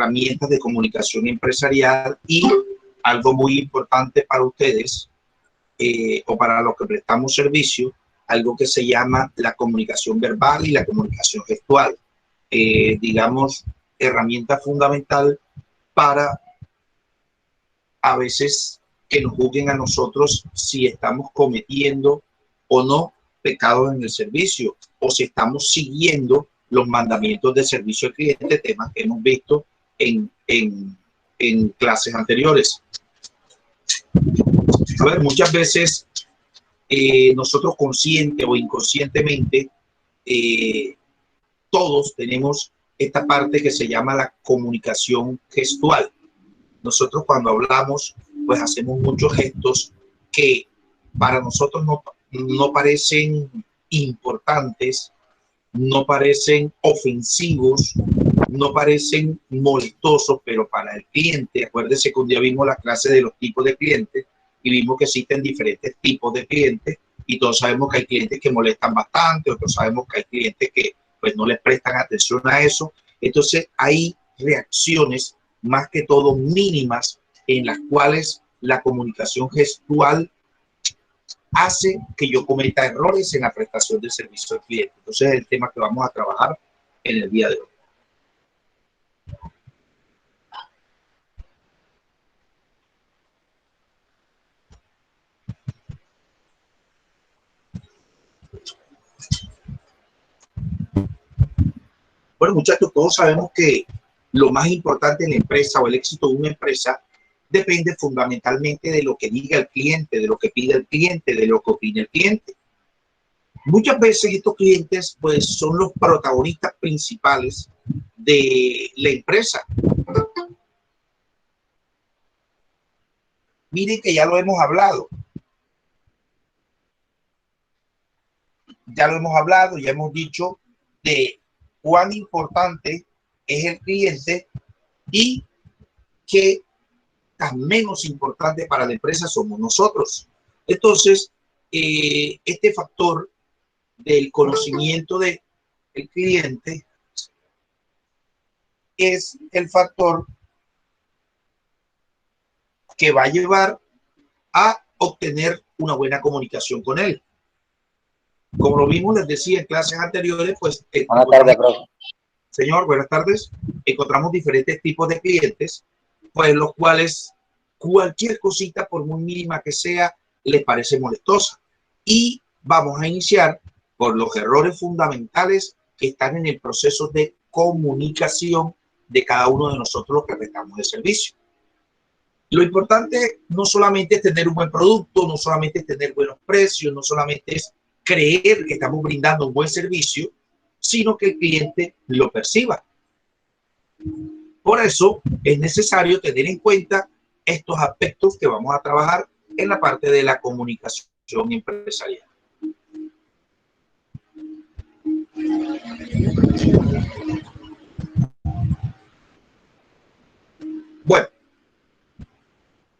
herramientas de comunicación empresarial y algo muy importante para ustedes o para los que prestamos servicio, algo que se llama la comunicación verbal y la comunicación gestual. Digamos, herramienta fundamental para a veces que nos juzguen a nosotros si estamos cometiendo o no pecados en el servicio o si estamos siguiendo los mandamientos de servicio al cliente, temas que hemos visto en clases anteriores. A ver, muchas veces nosotros consciente o inconscientemente todos tenemos esta parte que se llama la comunicación gestual. Nosotros cuando hablamos, pues hacemos muchos gestos que para nosotros no parecen importantes, no parecen ofensivos, no parecen molestosos, pero para el cliente, acuérdese que un día vimos la clase de los tipos de clientes y vimos que existen diferentes tipos de clientes y todos sabemos que hay clientes que molestan bastante, otros sabemos que hay clientes que pues no les prestan atención a eso. Entonces hay reacciones más que todo mínimas en las cuales la comunicación gestual hace que yo cometa errores en la prestación del servicio al cliente. Entonces es el tema que vamos a trabajar en el día de hoy. Bueno, muchachos, todos sabemos que lo más importante en la empresa o el éxito de una empresa depende fundamentalmente de lo que diga el cliente, de lo que pide el cliente, de lo que opine el cliente. Muchas veces estos clientes pues son los protagonistas principales de la empresa. Miren que ya lo hemos hablado. Ya lo hemos hablado, ya hemos dicho de cuán importante es el cliente y qué tan menos importante para la empresa somos nosotros. Entonces, este factor del conocimiento del cliente es el factor que va a llevar a obtener una buena comunicación con él. Como lo vimos, les decía en clases anteriores, pues... Buenas tardes, profe. Señor, buenas tardes. Encontramos diferentes tipos de clientes, pues los cuales cualquier cosita, por muy mínima que sea, les parece molestosa. Y vamos a iniciar por los errores fundamentales que están en el proceso de comunicación de cada uno de nosotros los que prestamos el servicio. Lo importante no solamente es tener un buen producto, no solamente es tener buenos precios, no solamente es creer que estamos brindando un buen servicio, sino que el cliente lo perciba. Por eso es necesario tener en cuenta estos aspectos que vamos a trabajar en la parte de la comunicación empresarial. Bueno,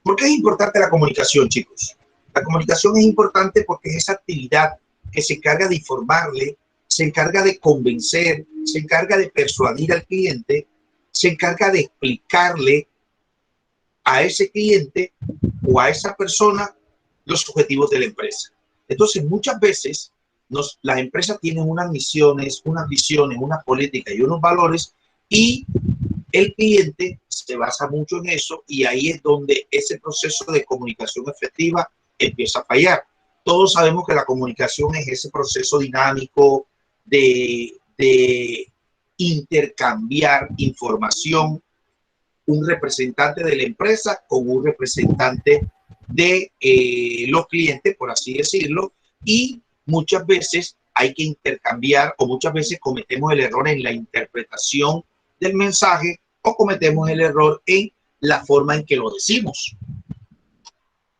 ¿por qué es importante la comunicación, chicos? La comunicación es importante porque es esa actividad que se encarga de informarle, se encarga de convencer, se encarga de persuadir al cliente, se encarga de explicarle a ese cliente o a esa persona los objetivos de la empresa. Entonces, muchas veces las empresas tienen unas misiones, unas visiones, una política y unos valores y el cliente se basa mucho en eso y ahí es donde ese proceso de comunicación efectiva empieza a fallar. Todos sabemos que la comunicación es ese proceso dinámico de intercambiar información, un representante de la empresa con un representante de los clientes, por así decirlo, y muchas veces hay que intercambiar o muchas veces cometemos el error en la interpretación del mensaje o cometemos el error en la forma en que lo decimos.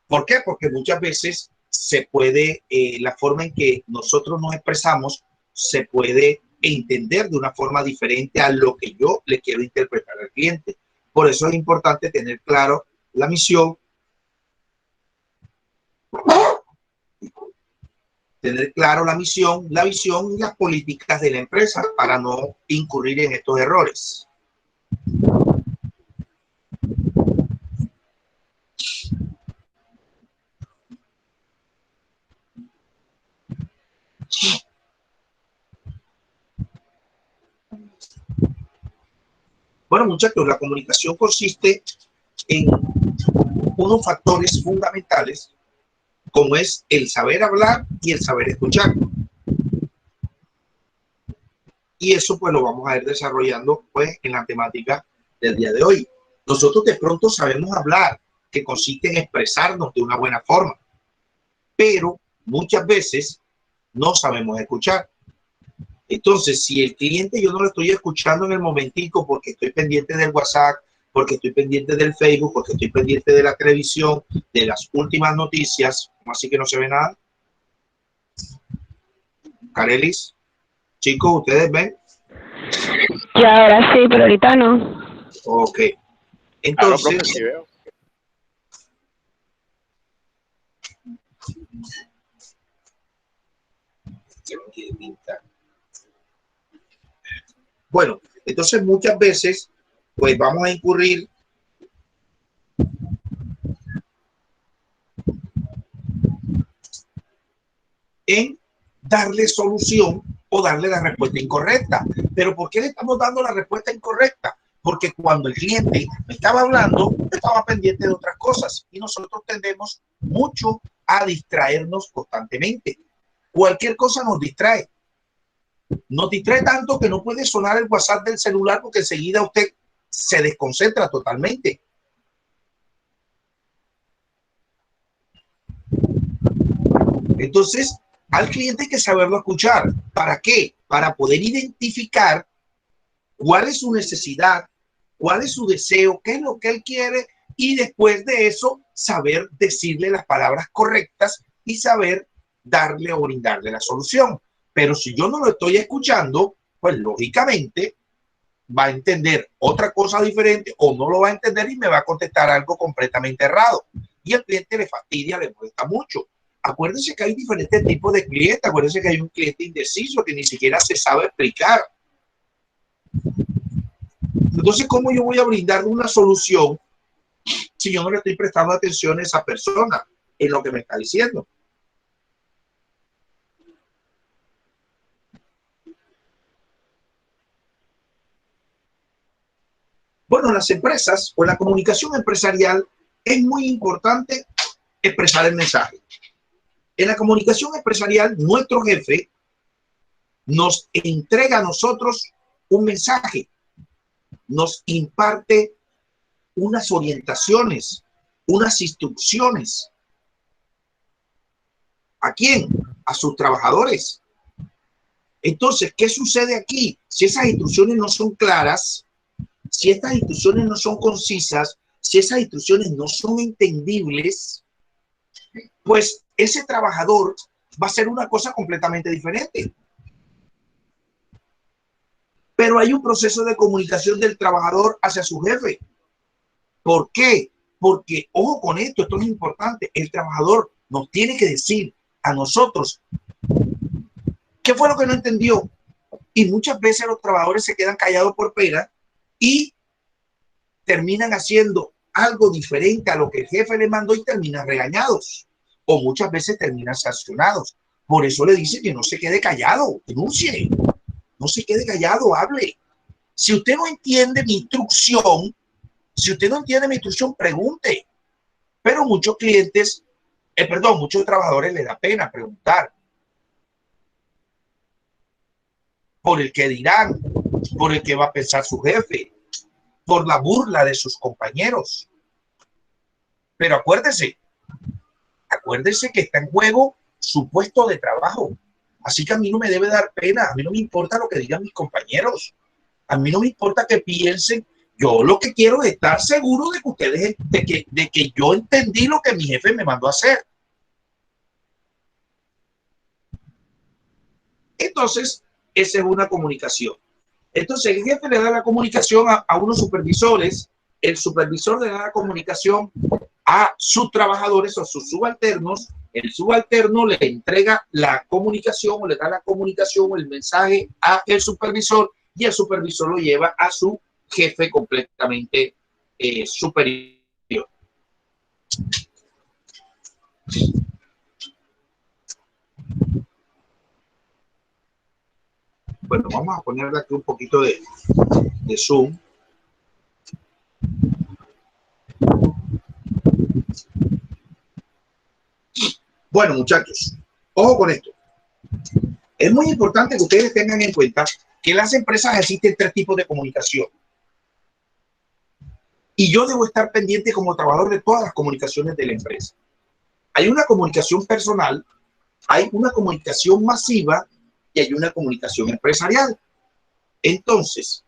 ¿Por qué? Porque muchas veces se puede, la forma en que nosotros nos expresamos se puede entender de una forma diferente a lo que yo le quiero interpretar al cliente. Por eso es importante tener claro la misión, tener claro la misión, la visión y las políticas de la empresa para no incurrir en estos errores. Bueno, muchachos, la comunicación consiste en unos factores fundamentales como es el saber hablar y el saber escuchar. Y eso pues lo vamos a ir desarrollando pues en la temática del día de hoy. Nosotros de pronto sabemos hablar, que consiste en expresarnos de una buena forma, pero muchas veces no sabemos escuchar. Entonces, si el cliente yo no lo estoy escuchando en el momentico porque estoy pendiente del WhatsApp, porque estoy pendiente del Facebook, porque estoy pendiente de la televisión, de las últimas noticias, ¿cómo así que no se ve nada? Carelis, chicos, ¿ustedes ven? Y ahora sí, pero ahorita no. Ok. Claro, profe, Entonces, sí veo. bueno, entonces muchas veces, pues vamos a incurrir en darle solución o darle la respuesta incorrecta. Pero ¿por qué le estamos dando la respuesta incorrecta? Porque cuando el cliente me estaba hablando, estaba pendiente de otras cosas y nosotros tendemos mucho a distraernos constantemente. Cualquier cosa nos distrae. Nos distrae tanto que no puede sonar el WhatsApp del celular porque enseguida usted se desconcentra totalmente. Entonces, al cliente hay que saberlo escuchar. ¿Para qué? Para poder identificar cuál es su necesidad, cuál es su deseo, qué es lo que él quiere y después de eso saber decirle las palabras correctas y saber darle o brindarle la solución. Pero si yo no lo estoy escuchando, pues lógicamente va a entender otra cosa diferente o no lo va a entender y me va a contestar algo completamente errado. Y al cliente le fastidia, le molesta mucho. Acuérdense que hay diferentes tipos de clientes. Acuérdense que hay un cliente indeciso que ni siquiera se sabe explicar. Entonces, ¿cómo yo voy a brindar una solución si yo no le estoy prestando atención a esa persona en lo que me está diciendo? Bueno, en las empresas o en la comunicación empresarial es muy importante expresar el mensaje. En la comunicación empresarial, nuestro jefe nos entrega a nosotros un mensaje, nos imparte unas orientaciones, unas instrucciones. ¿A quién? A sus trabajadores. Entonces, ¿qué sucede aquí? Si esas instrucciones no son claras, si estas instrucciones no son concisas, si esas instrucciones no son entendibles, pues ese trabajador va a hacer una cosa completamente diferente. Pero hay un proceso de comunicación del trabajador hacia su jefe. ¿Por qué? Porque, ojo con esto, esto es importante, el trabajador nos tiene que decir a nosotros qué fue lo que no entendió. Y muchas veces los trabajadores se quedan callados por pena y terminan haciendo algo diferente a lo que el jefe le mandó y terminan regañados. O muchas veces terminan sancionados. Por eso le dice que no se quede callado, denuncie, no se quede callado, hable. Si usted no entiende mi instrucción, pregunte. Pero muchos clientes, muchos trabajadores les da pena preguntar por el que dirán, por el que va a pensar su jefe, por la burla de sus compañeros. Pero acuérdese que está en juego su puesto de trabajo. Así que a mí no me debe dar pena, a mí no me importa lo que digan mis compañeros, a mí no me importa que piensen. Yo lo que quiero es estar seguro de que ustedes, de que yo entendí lo que mi jefe me mandó a hacer. Entonces, esa es una comunicación. Entonces, el jefe le da la comunicación a unos supervisores, el supervisor le da la comunicación a sus trabajadores o sus subalternos, el subalterno le entrega la comunicación o le da la comunicación o el mensaje a el supervisor y el supervisor lo lleva a su jefe completamente superior. Bueno, vamos a ponerle aquí un poquito de zoom Bueno, muchachos, ojo con esto. Es muy importante que ustedes tengan en cuenta que en las empresas existen tres tipos de comunicación. Y yo debo estar pendiente como trabajador de todas las comunicaciones de la empresa. Hay una comunicación personal, hay una comunicación masiva y hay una comunicación empresarial. Entonces,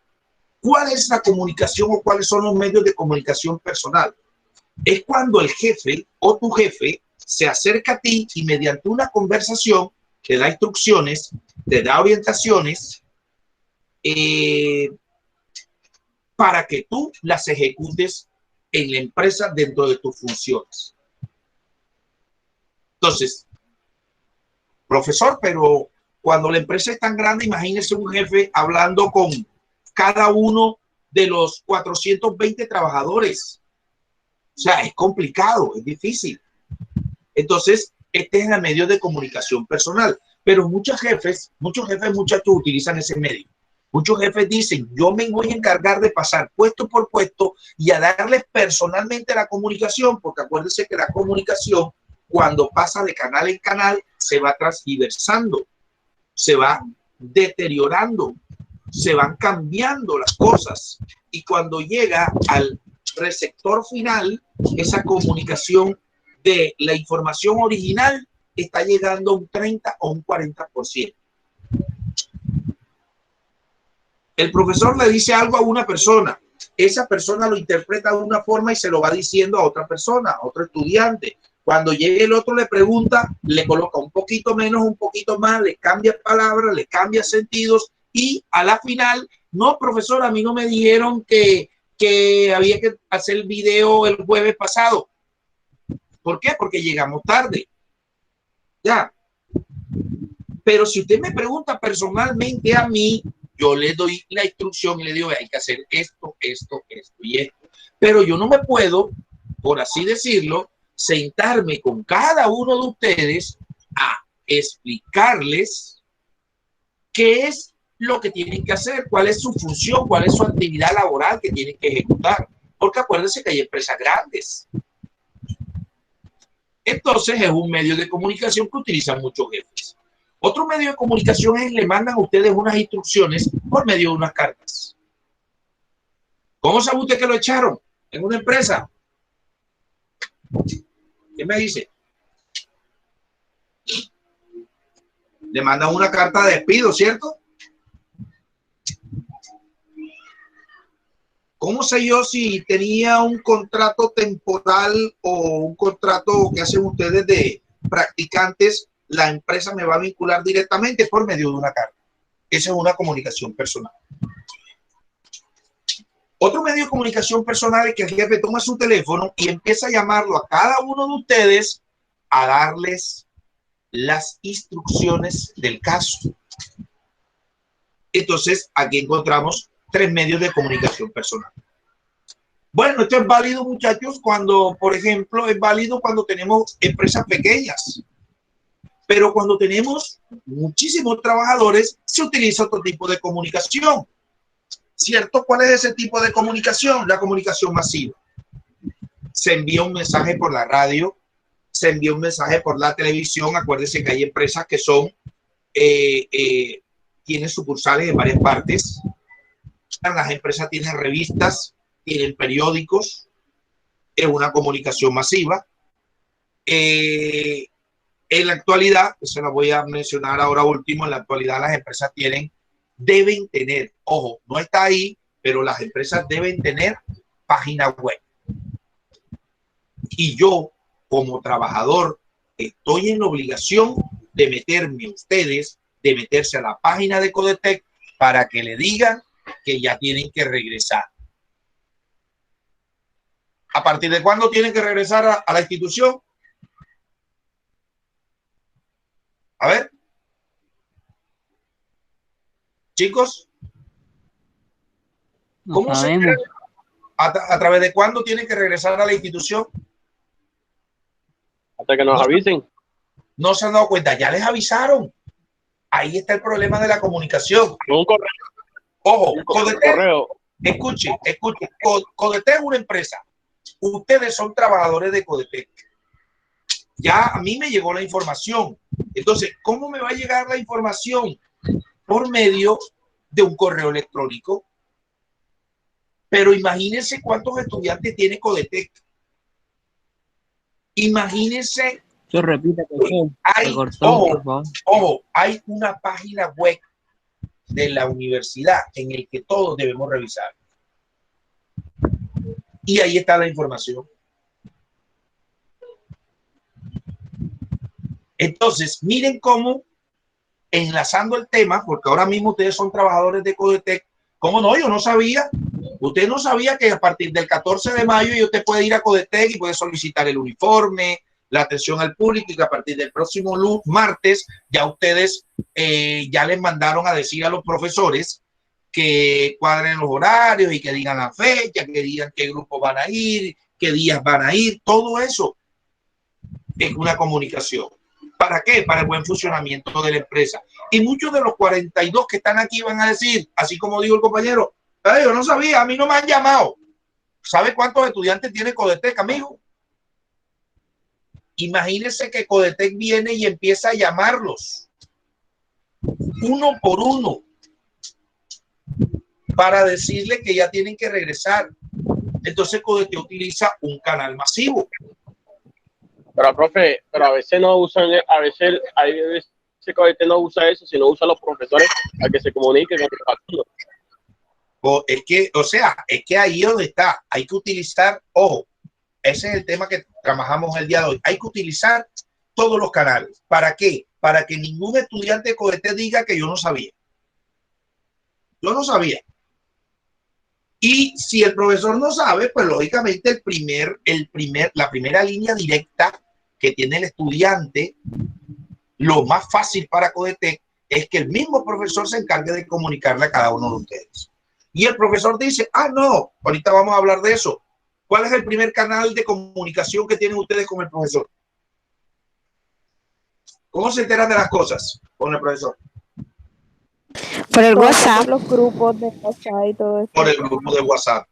¿cuál es la comunicación o cuáles son los medios de comunicación personal? Es cuando el jefe o tu jefe se acerca a ti y mediante una conversación te da instrucciones, te da orientaciones para que tú las ejecutes en la empresa dentro de tus funciones. Entonces, profesor, pero cuando la empresa es tan grande, imagínese un jefe hablando con cada uno de los 420 trabajadores. O sea, es complicado, es difícil. Entonces, este es el medio de comunicación personal. Pero muchos jefes, muchachos, utilizan ese medio. Muchos jefes dicen, yo me voy a encargar de pasar puesto por puesto y a darles personalmente la comunicación, porque acuérdense que la comunicación, cuando pasa de canal en canal, se va transgiversando, se va deteriorando, se van cambiando las cosas. Y cuando llega al receptor final, esa comunicación de la información original está llegando a un 30 o un 40%. El profesor le dice algo a una persona, esa persona lo interpreta de una forma y se lo va diciendo a otra persona, a otro estudiante. Cuando llegue el otro le pregunta, le coloca un poquito menos, un poquito más, le cambia palabras, le cambia sentidos y a la final, no, profesor, a mí no me dijeron que había que hacer el video el jueves pasado. ¿Por qué? Porque llegamos tarde. Ya. Pero si usted me pregunta personalmente a mí, yo le doy la instrucción y le digo, hay que hacer esto, esto, esto y esto. Pero yo no me puedo, por así decirlo, sentarme con cada uno de ustedes a explicarles qué es lo que tienen que hacer, cuál es su función, cuál es su actividad laboral que tienen que ejecutar. Porque acuérdense que hay empresas grandes. Entonces es un medio de comunicación que utilizan muchos jefes. Otro medio de comunicación es le mandan a ustedes unas instrucciones por medio de unas cartas. ¿Cómo sabe usted que lo echaron en una empresa? ¿Qué me dice? Le mandan una carta de despido, ¿cierto? ¿Cómo sé yo si tenía un contrato temporal o un contrato que hacen ustedes de practicantes? La empresa me va a vincular directamente por medio de una carta. Esa es una comunicación personal. Otro medio de comunicación personal es que el jefe toma su teléfono y empieza a llamarlo a cada uno de ustedes a darles las instrucciones del caso. Entonces, aquí encontramos tres medios de comunicación personal. Bueno, esto es válido, muchachos, cuando, por ejemplo, es válido cuando tenemos empresas pequeñas. Pero cuando tenemos muchísimos trabajadores, se utiliza otro tipo de comunicación. ¿Cierto? ¿Cuál es ese tipo de comunicación? La comunicación masiva. Se envía un mensaje por la radio, se envía un mensaje por la televisión. Acuérdense que hay empresas que son, tienen sucursales en varias partes. Las empresas tienen revistas, tienen periódicos. Es una comunicación masiva. En la actualidad, se la voy a mencionar ahora último, en la actualidad las empresas deben tener, ojo, no está ahí, pero las empresas deben tener página web. Y yo, como trabajador, estoy en la obligación de meterme ustedes, de meterse a la página de Codetec para que le digan que ya tienen que regresar. ¿A partir de cuándo tienen que regresar a la institución? A ver. Chicos, ¿cómo se a través de cuándo tienen que regresar a la institución? Hasta que nos avisen. No se han dado cuenta, ya les avisaron. Ahí está el problema de la comunicación. Un correo. Ojo, un correo. Escuche. Codetec es una empresa. Ustedes son trabajadores de Codetec. Ya a mí me llegó la información. Entonces, ¿cómo me va a llegar la información? Por medio de un correo electrónico. Pero imagínense cuántos estudiantes tiene Codetec. Imagínense. Yo repito, hay, ojo, hay una página web de la universidad en el que todos debemos revisar. Y ahí está la información. Entonces, miren cómo, enlazando el tema, porque ahora mismo ustedes son trabajadores de Codetec. ¿Cómo no? Yo no sabía. Usted no sabía que a partir del 14 de mayo usted puede ir a Codetec y puede solicitar el uniforme, la atención al público, y que a partir del próximo martes ya ustedes ya les mandaron a decir a los profesores que cuadren los horarios y que digan la fecha, que digan qué grupos van a ir, qué días van a ir. Todo eso es una comunicación. ¿Para qué? Para el buen funcionamiento de la empresa. Y muchos de los 42 que están aquí van a decir, así como dijo el compañero, yo no sabía, a mí no me han llamado. ¿Sabe cuántos estudiantes tiene Codetec, amigo? Imagínense que Codetec viene y empieza a llamarlos uno por uno para decirle que ya tienen que regresar. Entonces Codetec utiliza un canal masivo. Pero, profe, pero a veces no usan, a veces Codetec no usa eso, sino usa a los profesores a que se comuniquen con los alumnos. Es que ahí es donde está. Hay que utilizar, ojo, ese es el tema que trabajamos el día de hoy. Hay que utilizar todos los canales. ¿Para qué? Para que ningún estudiante de Codetec diga que yo no sabía. Yo no sabía. Y si el profesor no sabe, pues lógicamente la primera línea directa que tiene el estudiante, lo más fácil para Codetec es que el mismo profesor se encargue de comunicarle a cada uno de ustedes. Y el profesor dice, no, ahorita vamos a hablar de eso. ¿Cuál es el primer canal de comunicación que tienen ustedes con el profesor? ¿Cómo se enteran de las cosas con el profesor? Por el WhatsApp. Los grupos de WhatsApp y todo eso. Por el grupo de WhatsApp.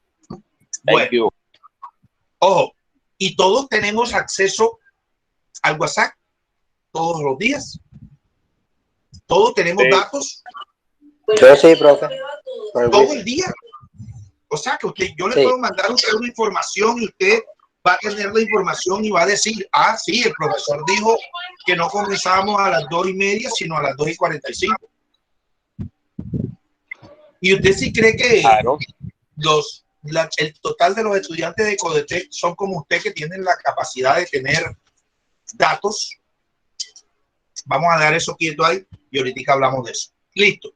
Bueno, ojo, y todos tenemos acceso al WhatsApp todos los días. Todos tenemos datos. Yo sí, profe. Todo el día. O sea que yo le puedo mandar a usted una información y usted va a tener la información y va a decir, sí, el profesor dijo que no comenzamos a las 2:30, sino a las 2:45. ¿Y usted sí cree que el total de los estudiantes de Codetec son como usted, que tienen la capacidad de tener datos? Vamos a dar eso quieto ahí y ahorita hablamos de eso. Listo.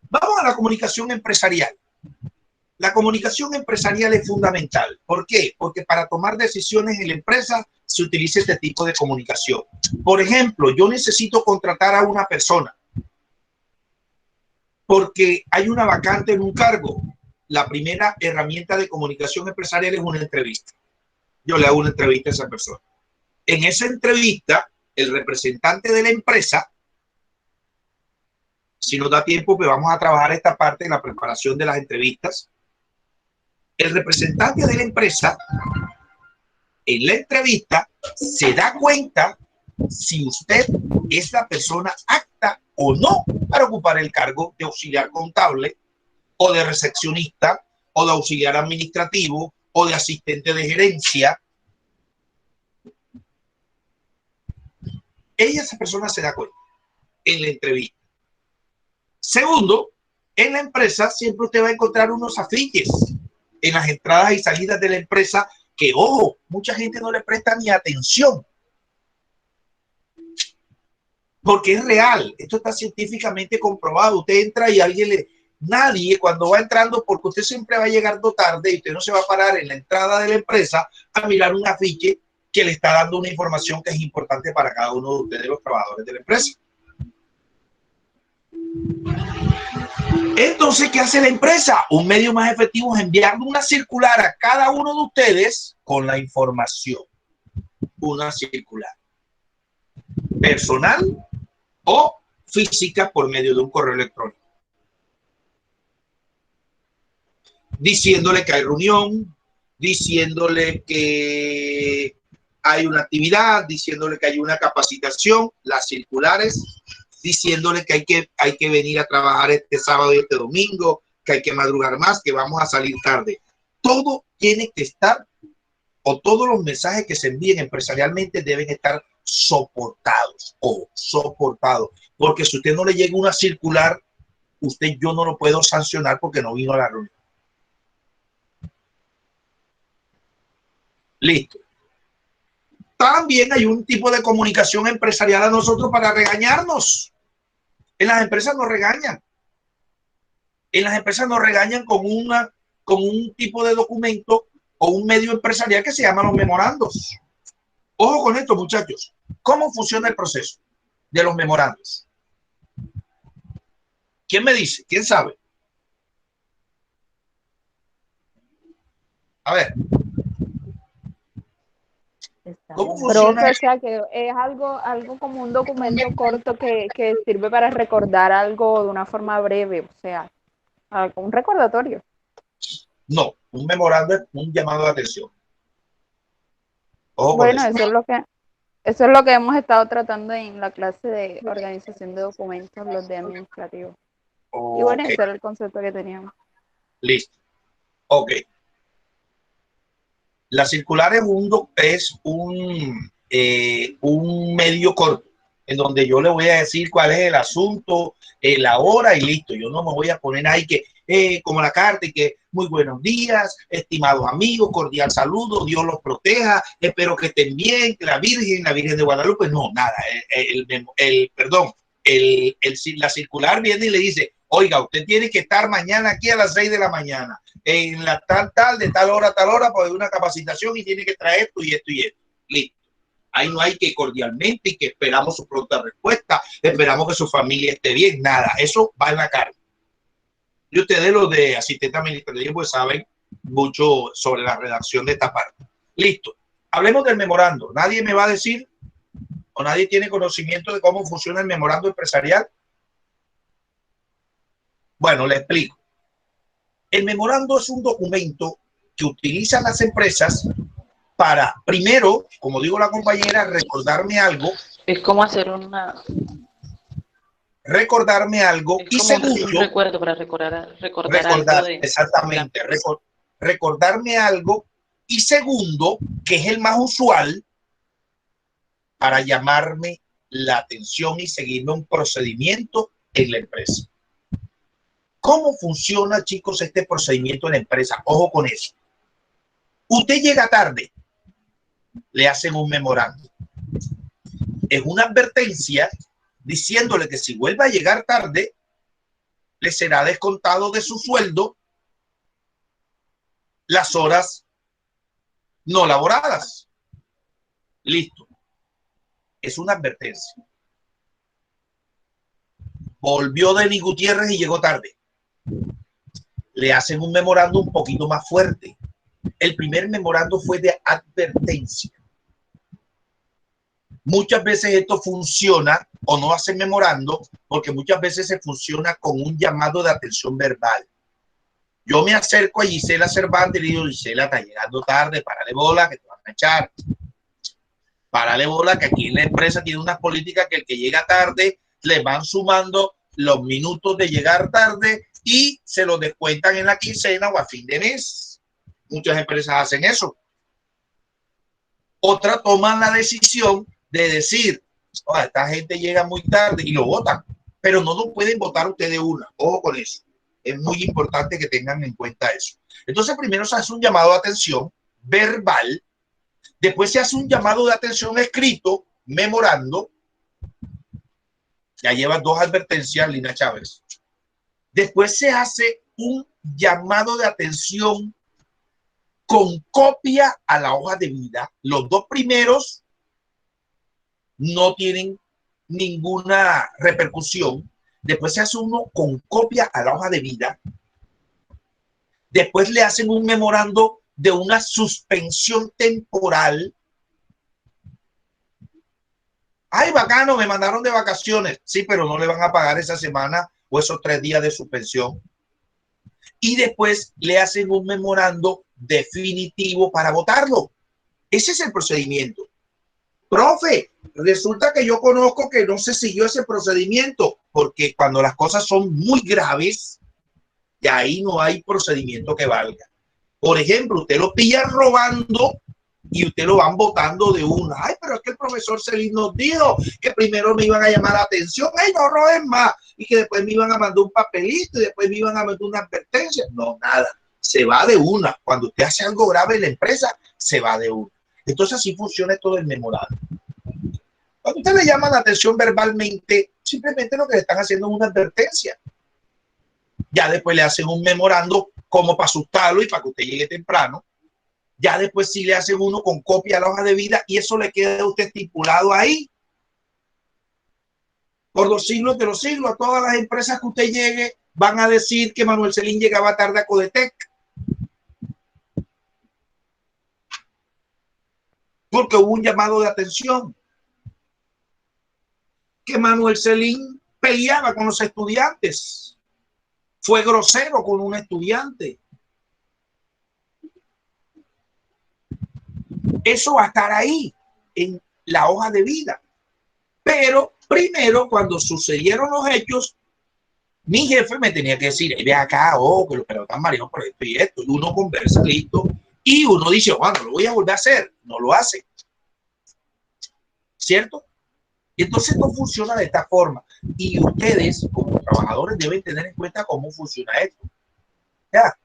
Vamos a la comunicación empresarial. La comunicación empresarial es fundamental. ¿Por qué? Porque para tomar decisiones en la empresa se utiliza este tipo de comunicación. Por ejemplo, yo necesito contratar a una persona porque hay una vacante en un cargo. La primera herramienta de comunicación empresarial es una entrevista. Yo le hago una entrevista a esa persona. En esa entrevista, el representante de la empresa, si nos da tiempo, pues vamos a trabajar esta parte de la preparación de las entrevistas. El representante de la empresa, en la entrevista, se da cuenta si usted es la persona apta o no para ocupar el cargo de auxiliar contable, o de recepcionista, o de auxiliar administrativo, o de asistente de gerencia. Esa persona se da cuenta en la entrevista. Segundo, en la empresa siempre usted va a encontrar unos afiches en las entradas y salidas de la empresa que, ojo, mucha gente no le presta ni atención. Porque es real. Esto está científicamente comprobado. Usted entra y nadie cuando va entrando, porque usted siempre va llegando tarde y usted no se va a parar en la entrada de la empresa a mirar un afiche que le está dando una información que es importante para cada uno de ustedes, los trabajadores de la empresa. Entonces, ¿qué hace la empresa? Un medio más efectivo es enviando una circular a cada uno de ustedes con la información. Una circular personal o física por medio de un correo electrónico. diciéndole que hay reunión, diciéndole que hay una actividad, diciéndole que hay una capacitación, las circulares, diciéndole que hay que venir a trabajar este sábado y este domingo, que hay que madrugar más, que vamos a salir tarde. Todo tiene que estar, o todos los mensajes que se envíen empresarialmente deben estar soportados o soportados. Porque si usted no le llega una circular, yo no lo puedo sancionar porque no vino a la reunión. Listo. También hay un tipo de comunicación empresarial a nosotros para regañarnos. En las empresas nos regañan. En las empresas nos regañan con un tipo de documento o un medio empresarial que se llama los memorandos. Ojo con esto, muchachos. ¿Cómo funciona el proceso de los memorandos? ¿Quién me dice? ¿Quién sabe? A ver. ¿Cómo funciona? Profe, o sea que es algo como un documento corto que sirve para recordar algo de una forma breve, o sea, un recordatorio. No, un memorando es un llamado de atención. Ojo, bueno, eso es lo que hemos estado tratando en la clase de organización de documentos, los de administrativo. Okay. Y bueno, ese era el concepto que teníamos. Listo. Ok. La circular es un medio corto en donde yo le voy a decir cuál es el asunto, la hora y listo. Yo no me voy a poner ahí que como la carta y que muy buenos días, estimados amigos, cordial saludo, Dios los proteja, espero que estén bien, que la Virgen de Guadalupe, no, nada. La circular viene y le dice, oiga, usted tiene que estar mañana aquí a las 6 de la mañana, en la de tal hora a tal hora, para una capacitación y tiene que traer esto y esto y esto. Listo. Ahí no hay que cordialmente y que esperamos su pronta respuesta, esperamos que su familia esté bien, nada. Eso va en la carta. Y ustedes, los de asistente administrativo, pues saben mucho sobre la redacción de esta parte. Listo. Hablemos del memorando. Nadie me va a decir o nadie tiene conocimiento de cómo funciona el memorando empresarial. Bueno, le explico. El memorando es un documento que utilizan las empresas para, primero, como digo la compañera, recordarme algo. Es como hacer una... Recordarme algo. Es y segundo, un recuerdo para recordar algo de... Exactamente. Recordarme algo. Y segundo, que es el más usual, para llamarme la atención y seguirme un procedimiento en la empresa. ¿Cómo funciona, chicos, este procedimiento en la empresa? Ojo con eso. Usted llega tarde, le hacen un memorando. Es una advertencia diciéndole que si vuelve a llegar tarde, le será descontado de su sueldo las horas no laboradas. Listo. Es una advertencia. Volvió Denis Gutiérrez y llegó tarde. Le hacen un memorando un poquito más fuerte. El primer memorando fue de advertencia. Muchas veces esto funciona o no hacen memorando porque muchas veces se funciona con un llamado de atención verbal. Yo me acerco a Gisela Cervantes y le digo, Gisela, está llegando tarde, párale bola que te van a echar. Párale bola que aquí en la empresa tiene unas políticas que el que llega tarde le van sumando los minutos de llegar tarde y se lo descuentan en la quincena o a fin de mes. Muchas empresas hacen eso. Otras toman la decisión de decir, oh, esta gente llega muy tarde y lo votan, pero no lo pueden votar ustedes una. Ojo con eso. Es muy importante que tengan en cuenta eso. Entonces, primero se hace un llamado de atención verbal, después se hace un llamado de atención escrito, memorando. Ya lleva 2 advertencias, Lina Chávez. Después se hace un llamado de atención con copia a la hoja de vida. Los 2 primeros no tienen ninguna repercusión. Después se hace uno con copia a la hoja de vida. Después le hacen un memorando de una suspensión temporal. Ay, bacano, me mandaron de vacaciones. Sí, pero no le van a pagar esa semana o esos 3 días de suspensión. y después le hacen un memorando definitivo para votarlo. Ese es el procedimiento. Profe, resulta que yo conozco que no se siguió ese procedimiento, porque cuando las cosas son muy graves, y ahí no hay procedimiento que valga. Por ejemplo, usted lo pilla robando y usted lo van votando de una. Ay, pero es que el profesor Celín nos dijo que primero me iban a llamar la atención, ay, no roben más, y que después me iban a mandar un papelito y después me iban a mandar una advertencia. No, nada, se va de una. Cuando usted hace algo grave en la empresa, se va de una. Entonces así funciona todo el memorando. Cuando usted le llama la atención verbalmente, simplemente lo que le están haciendo es una advertencia. Ya después le hacen un memorando como para asustarlo y para que usted llegue temprano. Ya después sí le hacen uno con copia a la hoja de vida y eso le queda a usted estipulado ahí. Por los siglos de los siglos, a todas las empresas que usted llegue van a decir que Manuel Celín llegaba tarde a Codetec. Porque hubo un llamado de atención. Que Manuel Celín peleaba con los estudiantes. Fue grosero con un estudiante. Eso va a estar ahí en la hoja de vida. Pero primero, cuando sucedieron los hechos, mi jefe me tenía que decir, ve acá, que los pelotas marinos por esto y esto. Y uno conversa, listo. Y uno dice, bueno, lo voy a volver a hacer. No lo hace. ¿Cierto? Y entonces no funciona de esta forma. Y ustedes, como trabajadores, deben tener en cuenta cómo funciona esto. ¿Ya?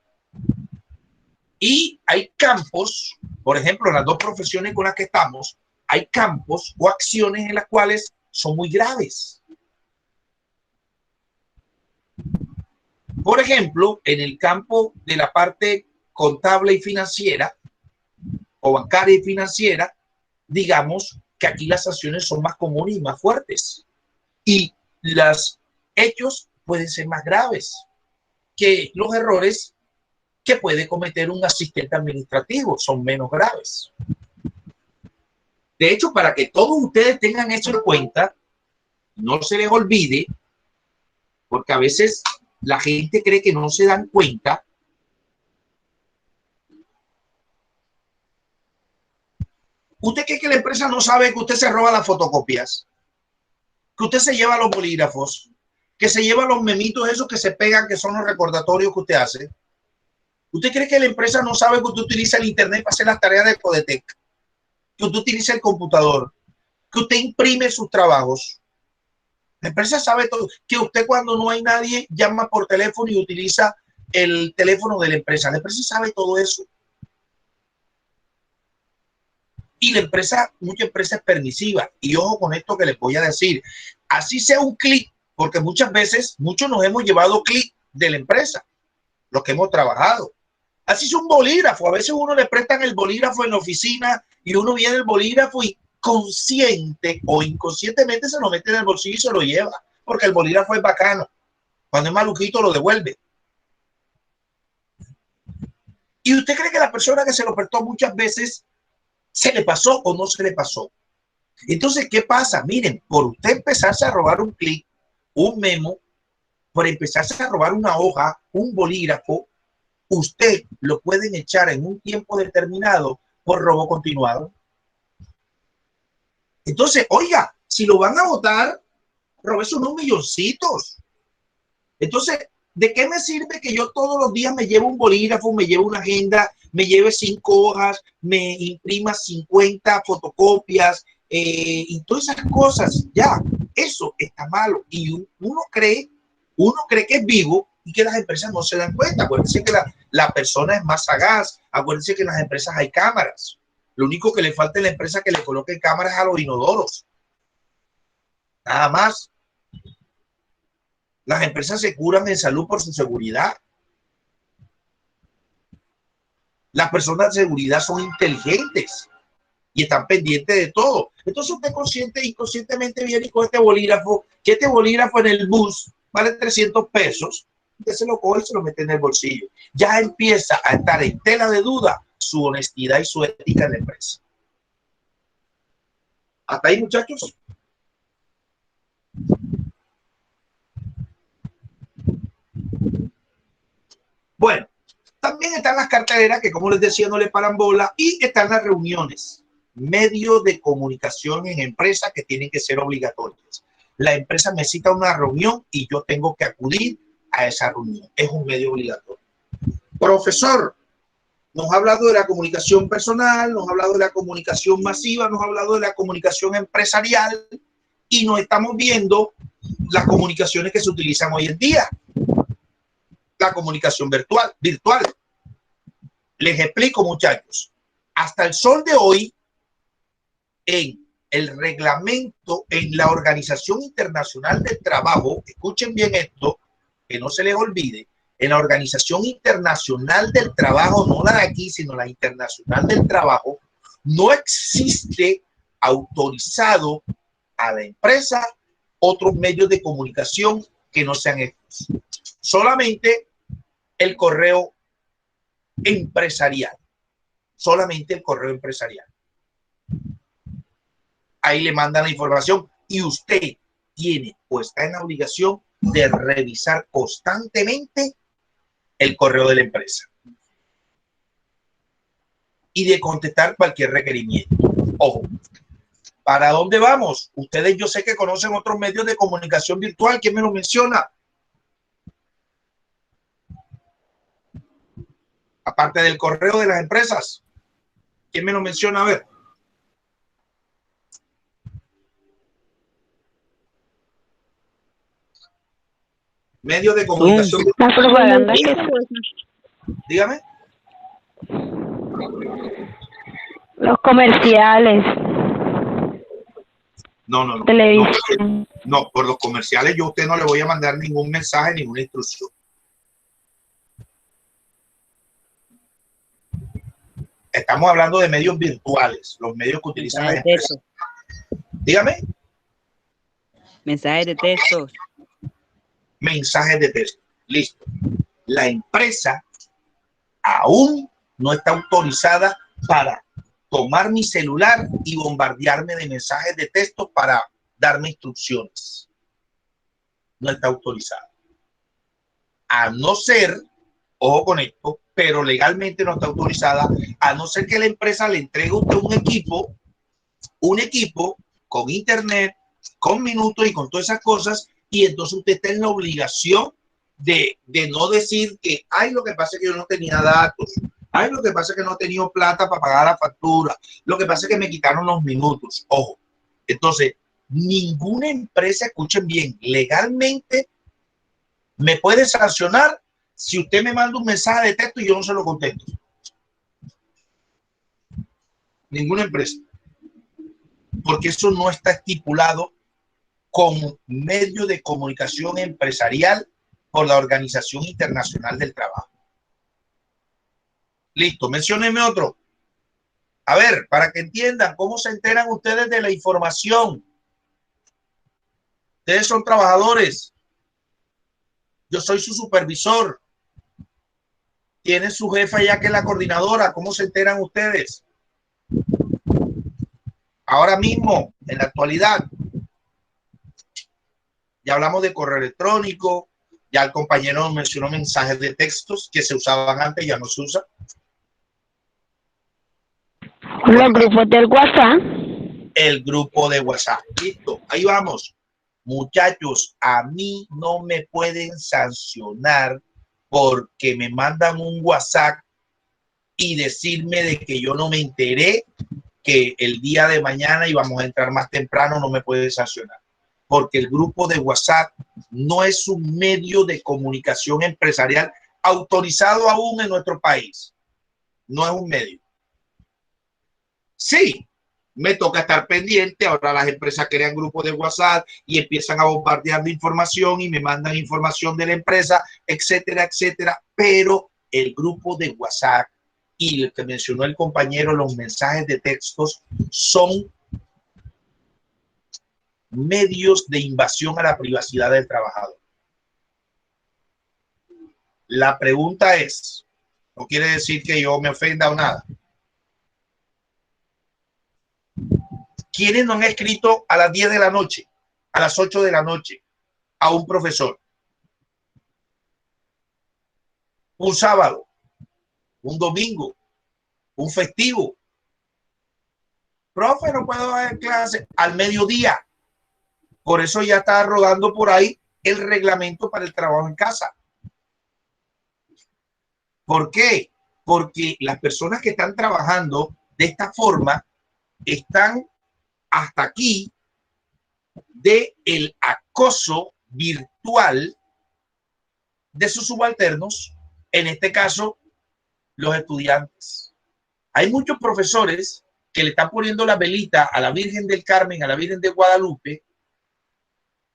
Y hay campos, por ejemplo, en las dos profesiones con las que estamos, hay campos o acciones en las cuales son muy graves. Por ejemplo, en el campo de la parte contable y financiera o bancaria y financiera, digamos que aquí las acciones son más comunes y más fuertes. Y los hechos pueden ser más graves que los errores que puede cometer un asistente administrativo, son menos graves. De hecho, para que todos ustedes tengan eso en cuenta, no se les olvide, porque a veces la gente cree que no se dan cuenta. ¿Usted cree que la empresa no sabe que usted se roba las fotocopias? Que usted se lleva los bolígrafos, que se lleva los memitos esos que se pegan, que son los recordatorios que usted hace. ¿Usted cree que la empresa no sabe que usted utiliza el internet para hacer las tareas de Codetec? Que usted utiliza el computador, que usted imprime sus trabajos. La empresa sabe todo, que usted cuando no hay nadie llama por teléfono y utiliza el teléfono de la empresa. La empresa sabe todo eso. Y la empresa, mucha empresa es permisiva. Y ojo con esto que les voy a decir. Así sea un clic, porque muchas veces, muchos nos hemos llevado clic de la empresa, los que hemos trabajado. Así es un bolígrafo. A veces uno le prestan el bolígrafo en la oficina y uno viene el bolígrafo y consciente o inconscientemente se lo mete en el bolsillo y se lo lleva. Porque el bolígrafo es bacano. Cuando es maluquito lo devuelve. ¿Y usted cree que la persona que se lo prestó muchas veces se le pasó o no se le pasó? Entonces, ¿qué pasa? Miren, por usted empezarse a robar un clic, un memo, por empezarse a robar una hoja, un bolígrafo, usted lo pueden echar en un tiempo determinado por robo continuado. Entonces, oiga, si lo van a votar, robes unos milloncitos. Entonces, ¿de qué me sirve que yo todos los días me lleve un bolígrafo, me lleve una agenda, me lleve 5 hojas, me imprima 50 fotocopias y todas esas cosas? Ya, eso está malo. Y uno cree que es vivo y que las empresas no se dan cuenta. Acuérdense que la persona es más sagaz. Acuérdense que en las empresas hay cámaras. Lo único que le falta a la empresa es que le coloquen cámaras a los inodoros. Nada más. Las empresas se curan en salud por su seguridad. Las personas de seguridad son inteligentes y están pendientes de todo. Entonces usted inconscientemente viene y con este bolígrafo, que este bolígrafo en el bus vale 300 pesos, usted se lo coge y se lo mete en el bolsillo. Ya empieza a estar en tela de duda su honestidad y su ética en la empresa. Hasta ahí, muchachos. Bueno, también están las carteleras que, como les decía, no le paran bola, y están las reuniones, medios de comunicación en empresas que tienen que ser obligatorias. La empresa me cita una reunión y yo tengo que acudir a esa reunión. Es un medio obligatorio. Profesor, nos ha hablado de la comunicación personal, nos ha hablado de la comunicación masiva, nos ha hablado de la comunicación empresarial, y nos estamos viendo las comunicaciones que se utilizan hoy en día. La comunicación virtual. Les explico, muchachos. Hasta el sol de hoy, en el reglamento, en la Organización Internacional del Trabajo, escuchen bien esto, que no se les olvide, en la Organización Internacional del Trabajo, no la de aquí, sino la Internacional del Trabajo, no existe autorizado a la empresa otros medios de comunicación que no sean estos. Solamente el correo empresarial. Solamente el correo empresarial. Ahí le mandan la información y usted tiene o está en la obligación de revisar constantemente el correo de la empresa y de contestar cualquier requerimiento. Ojo, ¿para dónde vamos? Ustedes, yo sé que conocen otros medios de comunicación virtual. ¿Quién me lo menciona? Aparte del correo de las empresas. ¿Quién me lo menciona? A ver. Medios de comunicación. La propaganda que... Dígame. Los comerciales. No. Televisión. No, por los comerciales yo a usted no le voy a mandar ningún mensaje, ninguna instrucción. Estamos hablando de medios virtuales, los medios que utilizan las empresas. Dígame. Mensajes de texto. Mensajes de texto. Listo. La empresa aún no está autorizada para tomar mi celular y bombardearme de mensajes de texto para darme instrucciones. No está autorizada. A no ser, ojo con esto, pero legalmente no está autorizada, a no ser que la empresa le entregue a usted un equipo con internet, con minutos y con todas esas cosas, y entonces usted está en la obligación de no decir que, ay, lo que pasa es que yo no tenía datos, ay, lo que pasa es que no he tenido plata para pagar la factura, lo que pasa es que me quitaron los minutos. Ojo, entonces, ninguna empresa, escuchen bien, legalmente me puede sancionar si usted me manda un mensaje de texto y yo no se lo contesto. Ninguna empresa. Porque eso no está estipulado como medio de comunicación empresarial por la Organización Internacional del Trabajo. Listo, menciónenme otro. A ver, para que entiendan cómo se enteran ustedes de la información. Ustedes son trabajadores. Yo soy su supervisor. Tiene su jefa ya que es la coordinadora. ¿Cómo se enteran ustedes? Ahora mismo, en la actualidad, ya hablamos de correo electrónico, ya el compañero mencionó mensajes de textos que se usaban antes, ya no se usa. Los grupos del WhatsApp. El grupo de WhatsApp. Listo, ahí vamos. Muchachos, a mí no me pueden sancionar porque me mandan un WhatsApp y decirme de que yo no me enteré que el día de mañana íbamos a entrar más temprano. No me puede sancionar porque el grupo de WhatsApp no es un medio de comunicación empresarial autorizado aún en nuestro país. No es un medio. Sí, me toca estar pendiente. Ahora las empresas crean grupos de WhatsApp y empiezan a bombardear de información y me mandan información de la empresa, etcétera, etcétera. Pero el grupo de WhatsApp y el que mencionó el compañero, los mensajes de textos, son medios de invasión a la privacidad del trabajador. La pregunta es, no quiere decir que yo me ofenda o nada. ¿Quiénes no han escrito a las 10 de la noche, a las 8 de la noche, a un profesor? un sábado, un domingo, un festivo. Profe, no puedo dar clase al mediodía. Por eso ya está rodando por ahí el reglamento para el trabajo en casa. ¿Por qué? Porque las personas que están trabajando de esta forma están hasta aquí de el acoso virtual de sus subalternos, en este caso, los estudiantes. Hay muchos profesores que le están poniendo la velita a la Virgen del Carmen, a la Virgen de Guadalupe,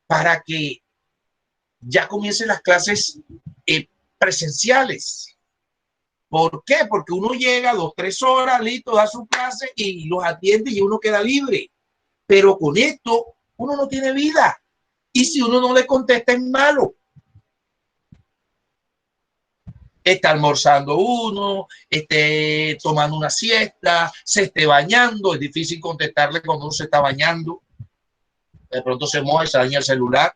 para que ya comiencen las clases presenciales. ¿Por qué? Porque uno llega 2 o 3 horas, listo, da su clase y los atiende y uno queda libre. Pero con esto, uno no tiene vida. Y si uno no le contesta, es malo. Está almorzando uno, esté tomando una siesta, se esté bañando. Es difícil contestarle cuando uno se está bañando. De pronto se moja y se daña el celular.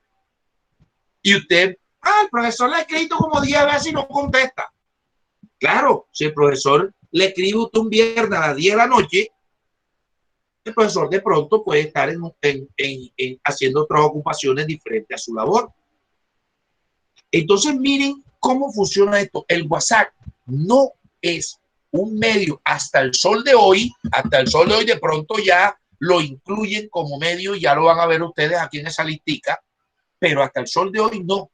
Y usted, el profesor le ha escrito como 10 veces y no contesta. Claro, si el profesor le escribe usted un viernes a las 10 de la noche, el profesor de pronto puede estar haciendo otras ocupaciones diferentes a su labor. Entonces, miren cómo funciona esto. El WhatsApp no es un medio hasta el sol de hoy. Hasta el sol de hoy de pronto ya lo incluyen como medio, ya lo van a ver ustedes aquí en esa listica, pero hasta el sol de hoy no.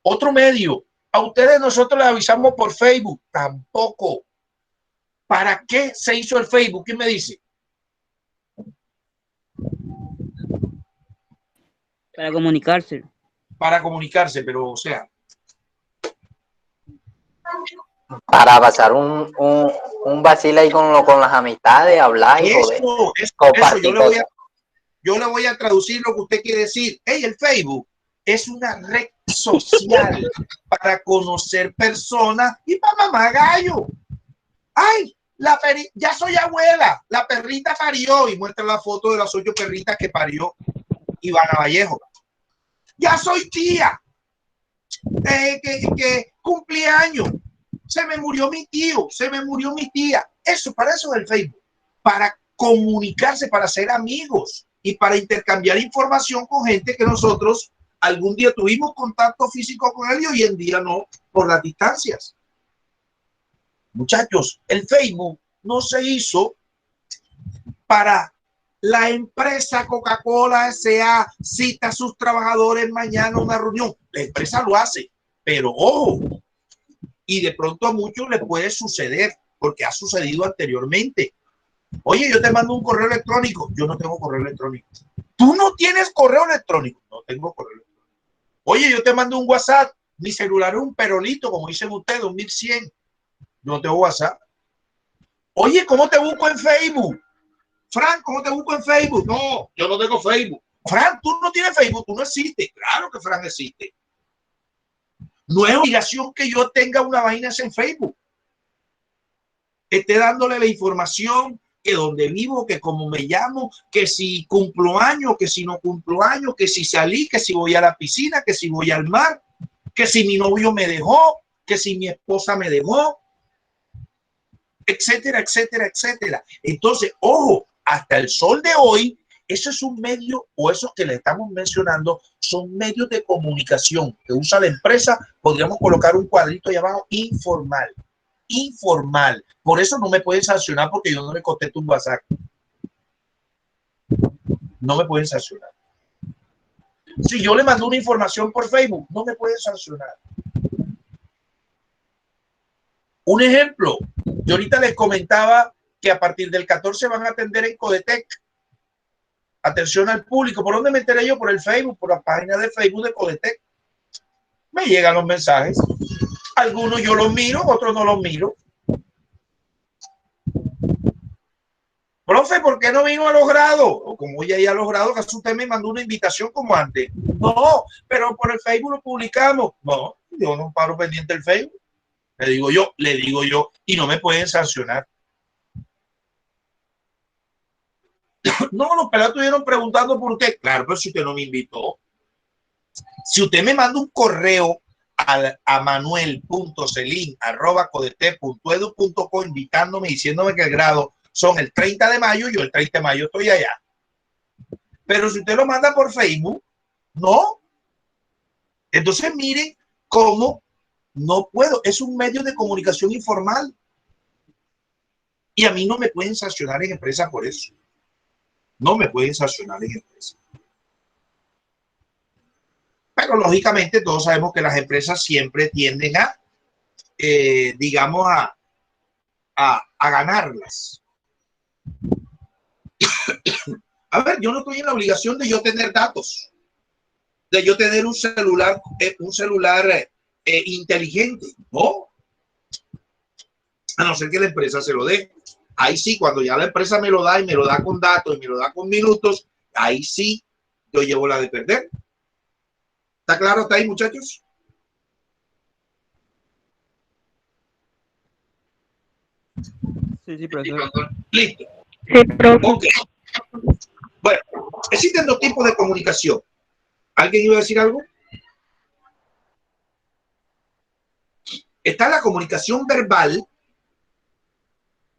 Otro medio, a ustedes nosotros les avisamos por Facebook, tampoco. ¿Para qué se hizo el Facebook? ¿Quién me dice? Para comunicarse. Para comunicarse, pero o sea. Para pasar un vacile ahí con las amistades, hablar y joder. Eso yo le voy a traducir lo que usted quiere decir. Hey, el Facebook es una red social para conocer personas y para mamar gallo. Ay, ya soy abuela, la perrita parió y muestra la foto de las 8 perritas que parió Ivana Vallejo. Ya soy tía, que cumpleaños, se me murió mi tío, se me murió mi tía. Para eso es el Facebook, para comunicarse, para ser amigos y para intercambiar información con gente que nosotros algún día tuvimos contacto físico con él y hoy en día no, por las distancias. Muchachos, el Facebook no se hizo para la empresa Coca-Cola S.A. cita a sus trabajadores mañana a una reunión. La empresa lo hace, pero ojo, y de pronto a muchos les puede suceder, porque ha sucedido anteriormente. Oye, yo te mando un correo electrónico. Yo no tengo correo electrónico. ¿Tú no tienes correo electrónico? No tengo correo electrónico. Oye, yo te mando un WhatsApp. Mi celular es un perolito, como dicen ustedes, un 1100. Yo no tengo WhatsApp. Oye, ¿cómo te busco en Facebook? Frank, ¿cómo te busco en Facebook? No, yo no tengo Facebook. Frank, tú no tienes Facebook, tú no existes. Claro que Frank existe. No es obligación que yo tenga una vaina en Facebook. Esté dándole la información que donde vivo, que cómo me llamo, que si cumplo años, que si no cumplo años, que si salí, que si voy a la piscina, que si voy al mar, que si mi novio me dejó, que si mi esposa me dejó, etcétera, etcétera, etcétera. Entonces, ojo, hasta el sol de hoy, eso es un medio, o esos que le estamos mencionando, son medios de comunicación que usa la empresa. Podríamos colocar un cuadrito ahí abajo, informal. Informal. Por eso no me pueden sancionar porque yo no le contesto un WhatsApp. No me pueden sancionar. Si yo le mando una información por Facebook, no me pueden sancionar. Un ejemplo, yo ahorita les comentaba que a partir del 14 van a atender en Codetec. Atención al público. ¿Por dónde me enteré yo? Por el Facebook, por la página de Facebook de Codetec. Me llegan los mensajes. Algunos yo los miro, otros no los miro. Profe, ¿por qué no vino a los grados? O como ya a los grados, que usted me mandó una invitación como antes. No, pero por el Facebook lo publicamos. No, yo no paro pendiente del Facebook. Le digo yo, y no me pueden sancionar. No, los pelados estuvieron preguntando por usted. Claro, pero si usted no me invitó. Si usted me manda un correo a manuel.celin@codet.edu.co invitándome, diciéndome que el grado son el 30 de mayo, yo el 30 de mayo estoy allá. Pero si usted lo manda por Facebook, no. Entonces miren cómo no puedo. Es un medio de comunicación informal. Y a mí no me pueden sancionar en empresa por eso. No me pueden sancionar en empresa. Pero lógicamente todos sabemos que las empresas siempre tienden a, digamos, a ganarlas. A ver, yo no estoy en la obligación de yo tener datos, de yo tener un celular inteligente, ¿no? A no ser que la empresa se lo dé. Ahí sí, cuando ya la empresa me lo da y me lo da con datos y me lo da con minutos, ahí sí yo llevo la de perder. ¿Está claro hasta ahí, muchachos? Sí, profesor. Listo. Sí, profe. Okay. Bueno, existen dos tipos de comunicación. ¿Alguien iba a decir algo? Está la comunicación verbal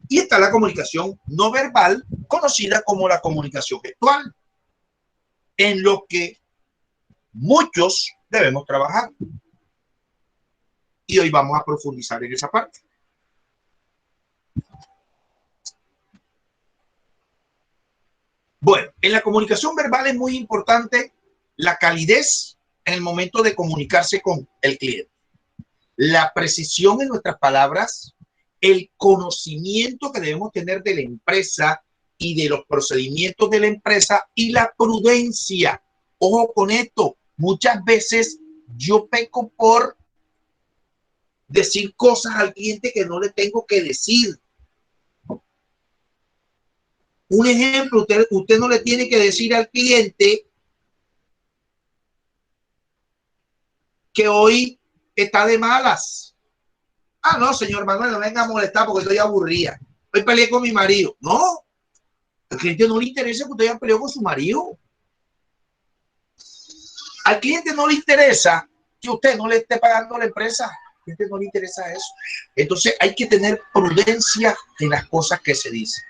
y está la comunicación no verbal, conocida como la comunicación gestual, en lo que muchos debemos trabajar. Y hoy vamos a profundizar en esa parte. Bueno, en la comunicación verbal es muy importante la calidez en el momento de comunicarse con el cliente, la precisión en nuestras palabras, el conocimiento que debemos tener de la empresa y de los procedimientos de la empresa y la prudencia. Ojo con esto, muchas veces yo peco por decir cosas al cliente que no le tengo que decir. Un ejemplo, usted no le tiene que decir al cliente que hoy está de malas. Ah, no, señor Manuel, no venga a molestar porque estoy aburrida. Hoy peleé con mi marido. No, al cliente no le interesa que usted haya peleado con su marido. Al cliente no le interesa que usted no le esté pagando a la empresa. Al cliente no le interesa eso. Entonces hay que tener prudencia en las cosas que se dicen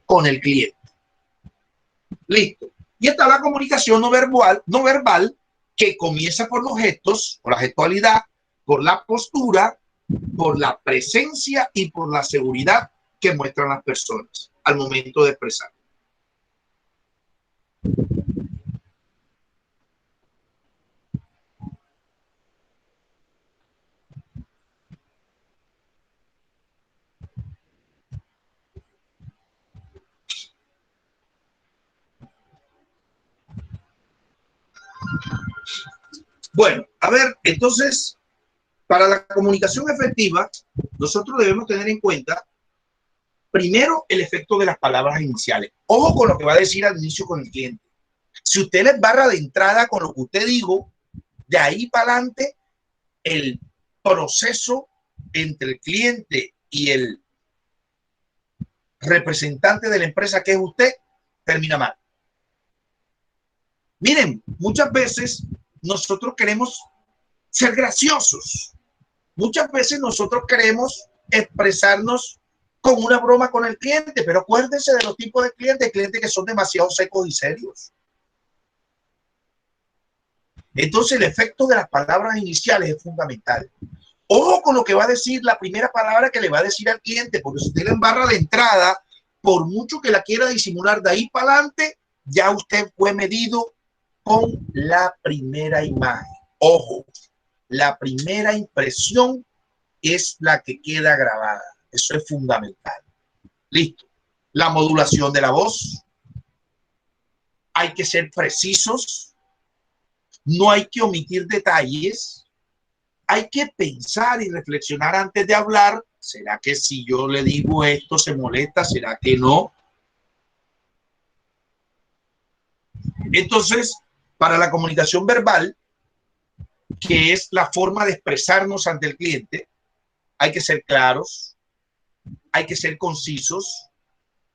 con el cliente. Listo. Y está la comunicación no verbal, que comienza por los gestos, por la gestualidad, por la postura, por la presencia y por la seguridad que muestran las personas al momento de expresar. Bueno, a ver, entonces, para la comunicación efectiva, nosotros debemos tener en cuenta, primero, el efecto de las palabras iniciales. Ojo con lo que va a decir al inicio con el cliente. Si usted le barra de entrada con lo que usted dijo, de ahí para adelante, el proceso entre el cliente y el representante de la empresa, que es usted, termina mal. Miren, muchas veces nosotros queremos ser graciosos. Muchas veces nosotros queremos expresarnos con una broma con el cliente, pero acuérdense de los tipos de clientes que son demasiado secos y serios. Entonces el efecto de las palabras iniciales es fundamental. Ojo con lo que va a decir la primera palabra que le va a decir al cliente, porque si usted le embarra de entrada, por mucho que la quiera disimular de ahí para adelante, ya usted fue medido con la primera imagen. Ojo, la primera impresión es la que queda grabada. Eso es fundamental. Listo. La modulación de la voz. Hay que ser precisos. No hay que omitir detalles. Hay que pensar y reflexionar antes de hablar. ¿Será que si yo le digo esto se molesta? ¿Será que no? Entonces, para la comunicación verbal, que es la forma de expresarnos ante el cliente, hay que ser claros, hay que ser concisos,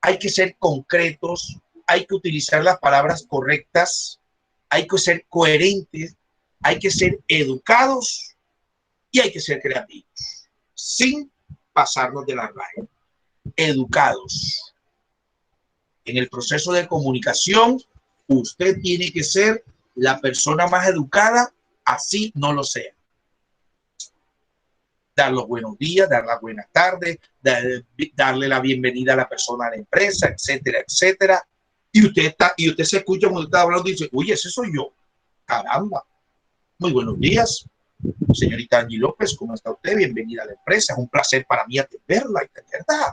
hay que ser concretos, hay que utilizar las palabras correctas, hay que ser coherentes, hay que ser educados Y hay que ser creativos, sin pasarnos de la raya. Educados. En el proceso de comunicación, usted tiene que ser la persona más educada, así no lo sea. Dar los buenos días, dar las buenas tardes, darle la bienvenida a la persona a la empresa, etcétera, etcétera. Y usted se escucha cuando está hablando y dice, oye, ese soy yo. Caramba. Muy buenos días, señorita Angie López, ¿cómo está usted? Bienvenida a la empresa. Es un placer para mí atenderla, ¿verdad?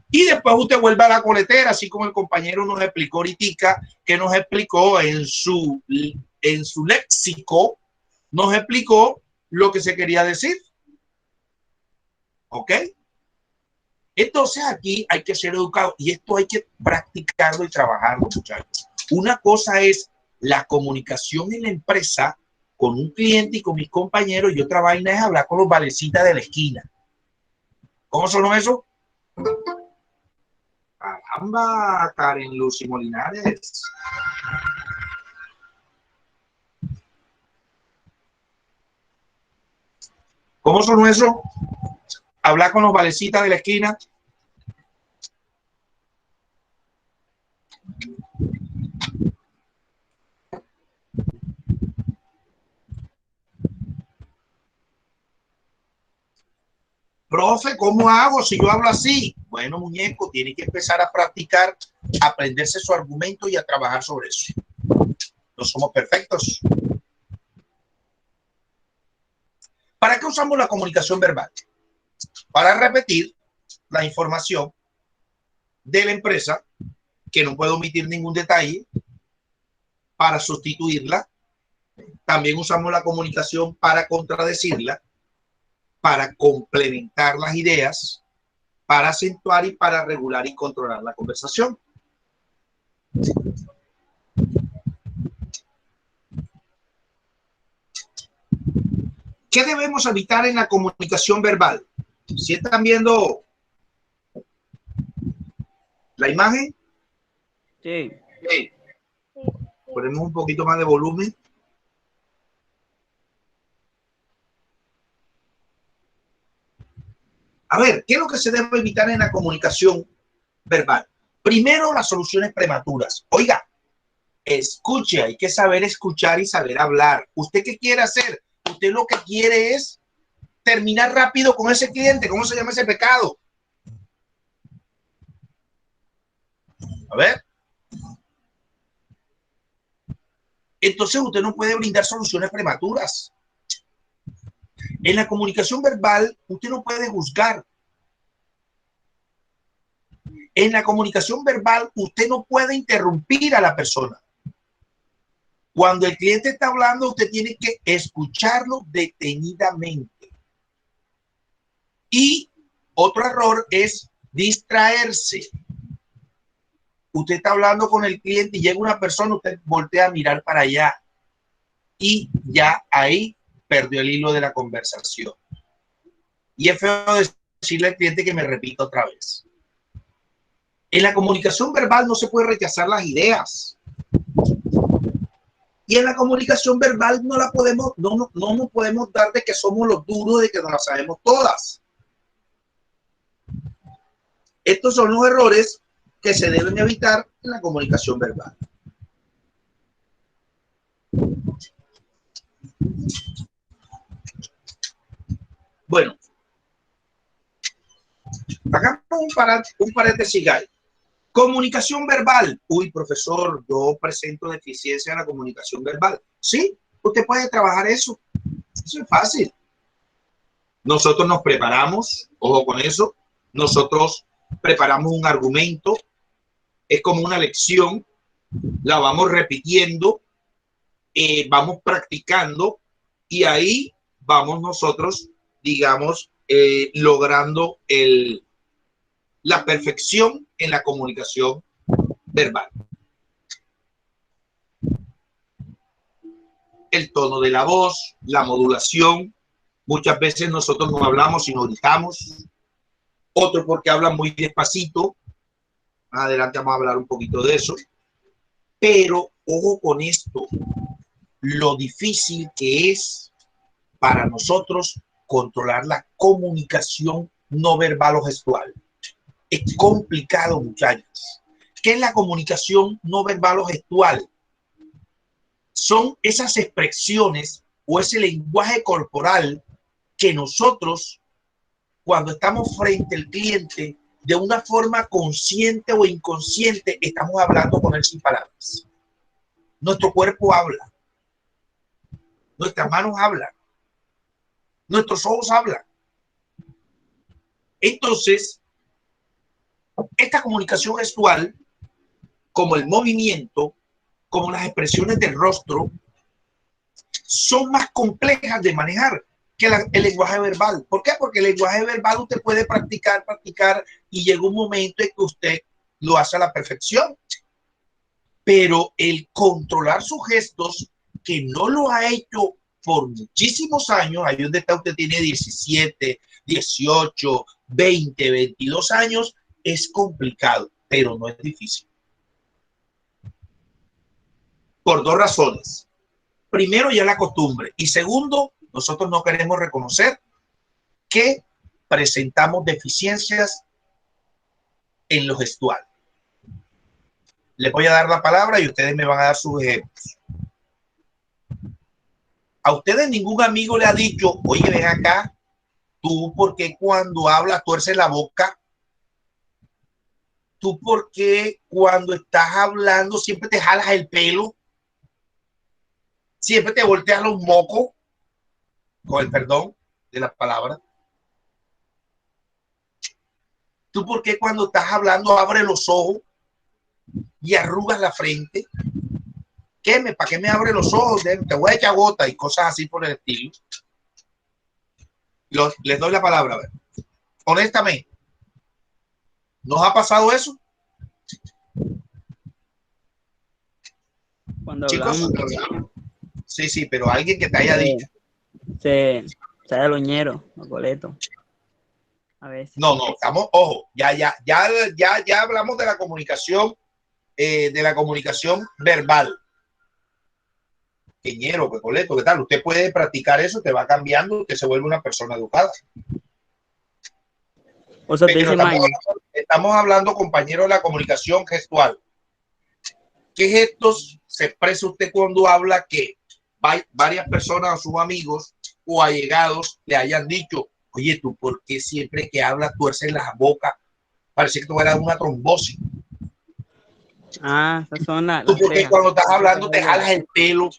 Y después usted vuelve a la coletera, así como el compañero nos explicó ahorita, que nos explicó en su léxico, nos explicó lo que se quería decir. ¿Ok? Entonces aquí hay que ser educado y esto hay que practicarlo y trabajarlo, muchachos. Una cosa es la comunicación en la empresa con un cliente y con mis compañeros, y otra vaina es hablar con los valecitas de la esquina. ¿Cómo son esos? Caramba, Karen Lucy Molinares. ¿Cómo son eso? Hablar con los valecitas de la esquina. Profe, ¿cómo hago si yo hablo así? Bueno, muñeco, tiene que empezar a practicar, a aprenderse su argumento y a trabajar sobre eso. No somos perfectos. ¿Para qué usamos la comunicación verbal? Para repetir la información de la empresa, que no puedo omitir ningún detalle, para sustituirla. También usamos la comunicación para contradecirla, para complementar las ideas, para acentuar y para regular y controlar la conversación. ¿Qué debemos evitar en la comunicación verbal? ¿Sí están viendo la imagen? Sí. Sí. Ponemos un poquito más de volumen. A ver, ¿qué es lo que se debe evitar en la comunicación verbal? Primero, las soluciones prematuras. Oiga, escuche, hay que saber escuchar y saber hablar. ¿Usted qué quiere hacer? Usted lo que quiere es terminar rápido con ese cliente. ¿Cómo se llama ese pecado? A ver. Entonces usted no puede brindar soluciones prematuras. En la comunicación verbal, usted no puede juzgar. En la comunicación verbal, usted no puede interrumpir a la persona. Cuando el cliente está hablando, usted tiene que escucharlo detenidamente. Y otro error es distraerse. Usted está hablando con el cliente y llega una persona, usted voltea a mirar para allá y ya ahí perdió el hilo de la conversación. Y es feo decirle al cliente que me repita otra vez. En la comunicación verbal no se puede rechazar las ideas. Y en la comunicación verbal no nos podemos dar de que somos los duros, de que no las sabemos todas. Estos son los errores que se deben evitar en la comunicación verbal. Bueno, hagamos un paréntesis. Comunicación verbal. Uy, profesor, yo presento deficiencia en la comunicación verbal. Sí, usted puede trabajar eso. Eso es fácil. Nosotros nos preparamos, ojo con eso, nosotros preparamos un argumento, es como una lección, la vamos repitiendo, vamos practicando y ahí vamos nosotros, digamos, logrando la perfección en la comunicación verbal. El tono de la voz, la modulación. Muchas veces nosotros no hablamos sino gritamos. Otro porque hablan muy despacito. Más adelante vamos a hablar un poquito de eso. Pero ojo con esto. Lo difícil que es para nosotros controlar la comunicación no verbal o gestual. Es complicado, muchachos. ¿Qué es la comunicación no verbal o gestual? Son esas expresiones o ese lenguaje corporal que nosotros, cuando estamos frente al cliente, de una forma consciente o inconsciente, estamos hablando con él sin palabras. Nuestro cuerpo habla, nuestras manos hablan, nuestros ojos hablan. Entonces, esta comunicación gestual, como el movimiento, como las expresiones del rostro, son más complejas de manejar que el lenguaje verbal. ¿Por qué? Porque el lenguaje verbal usted puede practicar y llega un momento en que usted lo hace a la perfección. Pero el controlar sus gestos, que no lo ha hecho por muchísimos años, ahí donde está usted tiene 17, 18, 20, 22 años, es complicado, pero no es difícil. Por dos razones. Primero, ya la costumbre. Y segundo, nosotros no queremos reconocer que presentamos deficiencias en lo gestual. Les voy a dar la palabra y ustedes me van a dar sus ejemplos. A ustedes ningún amigo le ha dicho, oye, ven acá, tú porque cuando hablas tuerces la boca, tú porque cuando estás hablando siempre te jalas el pelo, siempre te volteas los mocos, con el perdón de las palabras. Tú porque cuando estás hablando abres los ojos y arrugas la frente. ¿Para qué me abre los ojos? Te voy a echar gota y cosas así por el estilo. Les doy la palabra. A ver. Honestamente, ¿nos ha pasado eso? Cuando Chicos, hablamos, sí, pero alguien que te haya dicho. Se da loñero, los boletos. A veces. No, estamos, ojo, ya hablamos de la comunicación verbal. Queñero, coleto, ¿qué tal? Usted puede practicar eso, te va cambiando, usted se vuelve una persona educada. O sea, estamos hablando, compañero, de la comunicación gestual. ¿Qué gestos se expresa usted cuando habla que varias personas, sus amigos o allegados le hayan dicho, oye, tú, ¿por qué siempre que hablas tuerces la boca? Parece que tú eras una trombosis. Esas son las ¿Tú por qué cuando estás hablando te jalas el pelo?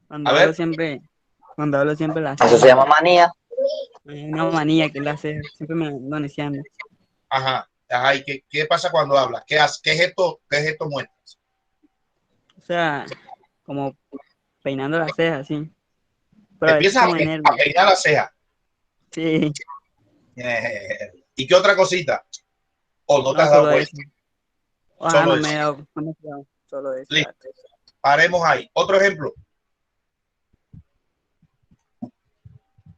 Cuando hablo siempre la Eso se llama manía. Una manía que la hace, siempre me ando neciando. Ajá. ¿Y qué pasa cuando hablas? ¿Qué gesto muestras? O sea, como peinando las cejas, sí. Pero empiezas a peinar la ceja. Sí. ¿Y qué otra cosita? ¿O no te has dado cuenta? No me he dado solo eso. Listo. Paremos ahí. Otro ejemplo.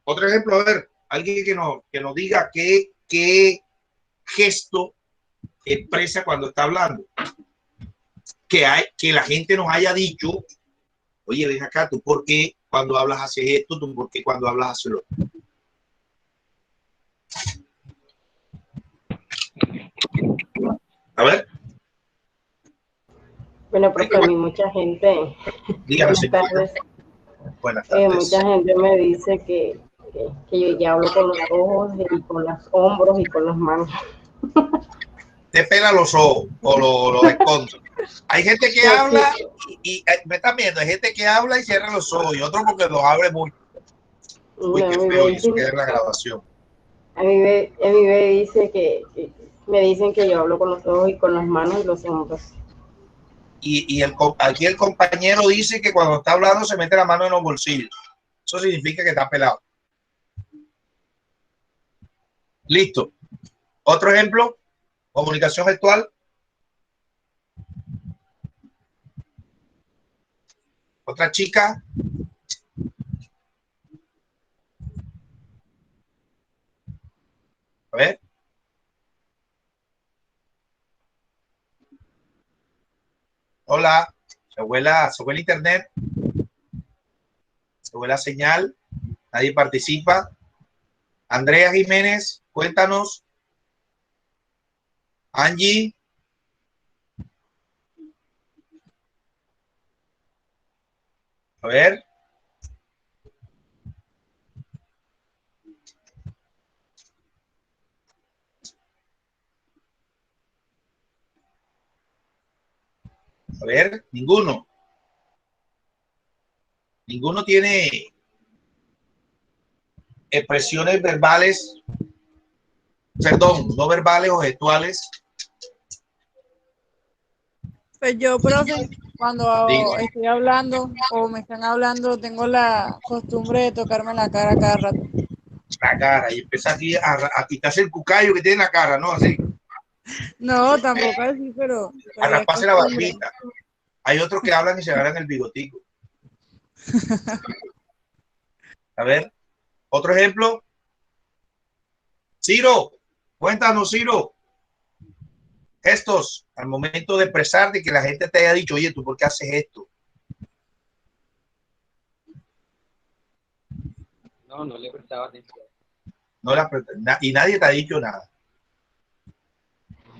A ver, alguien que nos diga qué gesto expresa cuando está hablando. Que la gente nos haya dicho, oye, ven acá, tú por qué cuando hablas haces esto, tú por qué cuando hablas haces lo otro. A ver. Bueno, porque a mí mucha gente, buenas tardes. Mucha gente me dice que yo ya hablo con los ojos y con los hombros y con las manos. Te pela los ojos o lo esconde. Hay gente que habla y me están viendo, hay gente que habla y cierra los ojos y otro porque los abre mucho. Uy, qué feo, y eso queda en la grabación. A mí me dice me dicen que yo hablo con los ojos y con las manos y los hombros. Y aquí el compañero dice que cuando está hablando se mete la mano en los bolsillos. Eso significa que está pelado. Listo. Otro ejemplo, comunicación gestual. Otra chica. A ver. Hola. Se vuela internet. tuve la señal, nadie participa. Andrea Jiménez, cuéntanos. Angie. A ver. A ver, ninguno. Ninguno tiene expresiones verbales, perdón, no verbales o gestuales. Pues yo, profe, cuando estoy hablando o me están hablando, tengo la costumbre de tocarme la cara cada rato. La cara, y empieza aquí a quitarse el cucayo que tiene en la cara, ¿no? Así. No, tampoco así, pero A rasparse la barbita. Hay otros que hablan y se agarran el bigotico. A ver, otro ejemplo. Ciro, cuéntanos, Ciro. Gestos al momento de expresarte y que la gente te haya dicho, oye, ¿tú por qué haces esto? No, no le prestaba atención. No y nadie te ha dicho nada.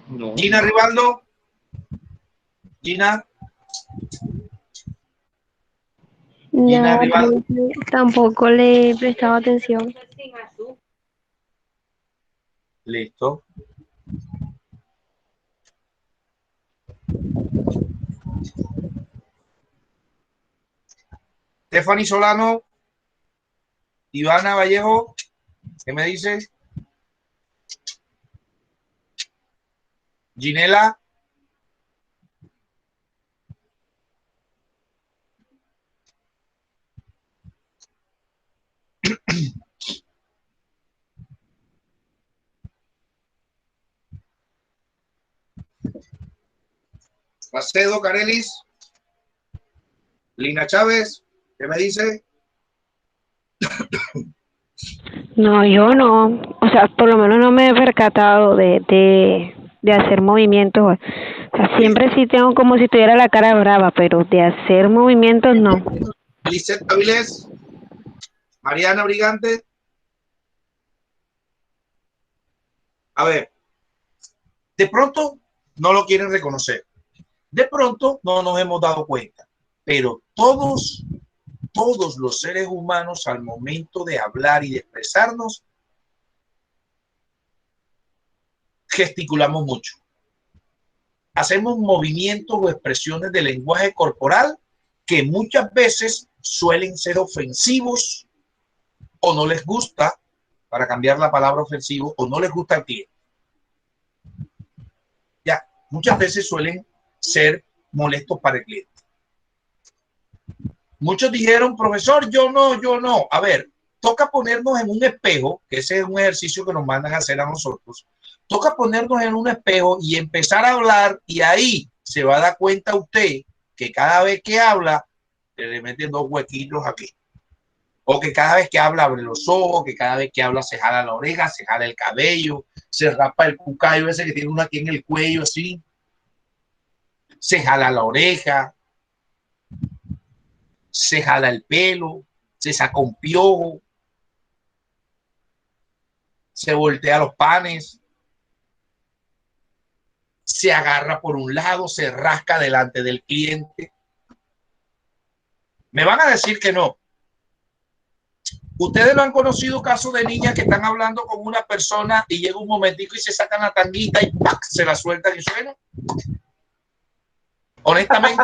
No. Gina Rivaldo. Gina. No, tampoco le prestaba atención. Listo. Stephanie Solano. Ivana Vallejo. ¿Qué me dices? Ginela. Macedo Carelis. Lina Chávez, ¿qué me dice? No, yo no. O sea, por lo menos no me he percatado de hacer movimientos. O sea, siempre sí tengo como si tuviera la cara brava, pero de hacer movimientos no. Lisette Avilés. Mariana Brigante. A ver, de pronto no lo quieren reconocer. De pronto no nos hemos dado cuenta. Pero todos los seres humanos al momento de hablar y de expresarnos gesticulamos mucho. Hacemos movimientos o expresiones de lenguaje corporal que muchas veces suelen ser ofensivos o no les gusta, para cambiar la palabra ofensivo, o no les gusta al cliente. Ya, muchas veces suelen ser molestos para el cliente. Muchos dijeron, profesor, yo no. A ver, toca ponernos en un espejo, que ese es un ejercicio que nos mandan a hacer a nosotros. Toca ponernos en un espejo y empezar a hablar, y ahí se va a dar cuenta usted que cada vez que habla, le meten 2 huequitos aquí. O que cada vez que habla abre los ojos, que cada vez que habla se jala la oreja, se jala el cabello, se rapa el cucayo ese que tiene uno aquí en el cuello así, se jala la oreja, se jala el pelo, se saca un piojo, se voltea los panes, se agarra por un lado, se rasca delante del cliente. Me van a decir que no. Ustedes lo han conocido casos de niñas que están hablando con una persona y llega un momentico y se sacan la tanguita y ¡pac! Se la sueltan y suena. Honestamente.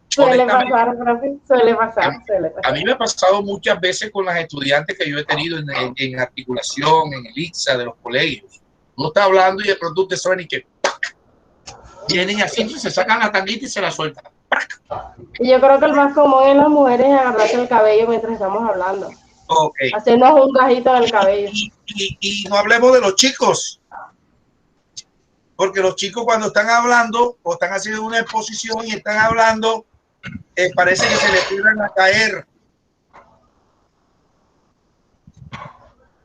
Suele pasar, profe, suele pasar. A mí me ha pasado muchas veces con las estudiantes que yo he tenido en articulación, en el ICSA de los colegios. Uno está hablando y de pronto te suena y que ¡pac! Vienen así, se sacan la tanguita y se la sueltan. Y yo creo que el más común en las mujeres es agarrarse el cabello mientras estamos hablando. Okay. Hacernos un gajito en el cabello. Y no hablemos de los chicos. Porque los chicos cuando están hablando o están haciendo una exposición y están hablando, parece que se les tiran a caer.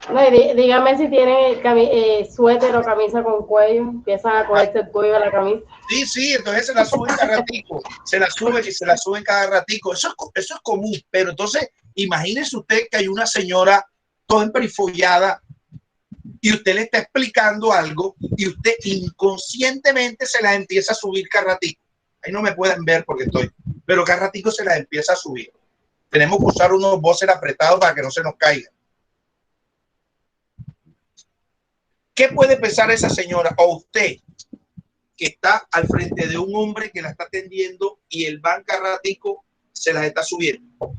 No, dígame si tiene suéter o camisa con cuello, empiezan a cogerse el cuello de la camisa. Sí, entonces se la suben cada ratico, se la suben cada ratico. Eso es común, pero entonces imagínese usted que hay una señora toda emperifollada y usted le está explicando algo y usted inconscientemente se la empieza a subir cada ratico. Ahí no me pueden ver porque estoy, pero cada ratico se la empieza a subir. Tenemos que usar unos boxers apretados para que no se nos caigan. ¿Qué puede pensar esa señora o usted que está al frente de un hombre que la está atendiendo y el banca ratico se las está subiendo?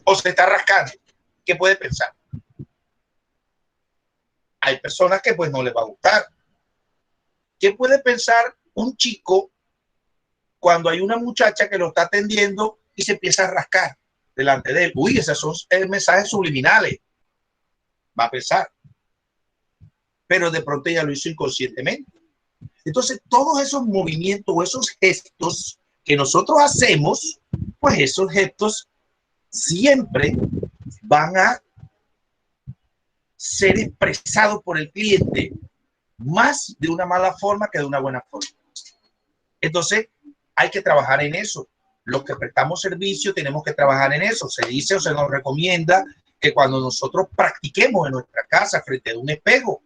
O se está rascando. ¿Qué puede pensar? Hay personas que pues no les va a gustar. ¿Qué puede pensar un chico cuando hay una muchacha que lo está atendiendo y se empieza a rascar delante de él? Uy, esos son mensajes subliminales. Va a pensar. Pero de pronto ella lo hizo inconscientemente. Entonces, todos esos movimientos o esos gestos que nosotros hacemos, pues esos gestos siempre van a ser expresados por el cliente más de una mala forma que de una buena forma. Entonces, hay que trabajar en eso. Los que prestamos servicio tenemos que trabajar en eso. Se dice o se nos recomienda que cuando nosotros practiquemos en nuestra casa frente a un espejo,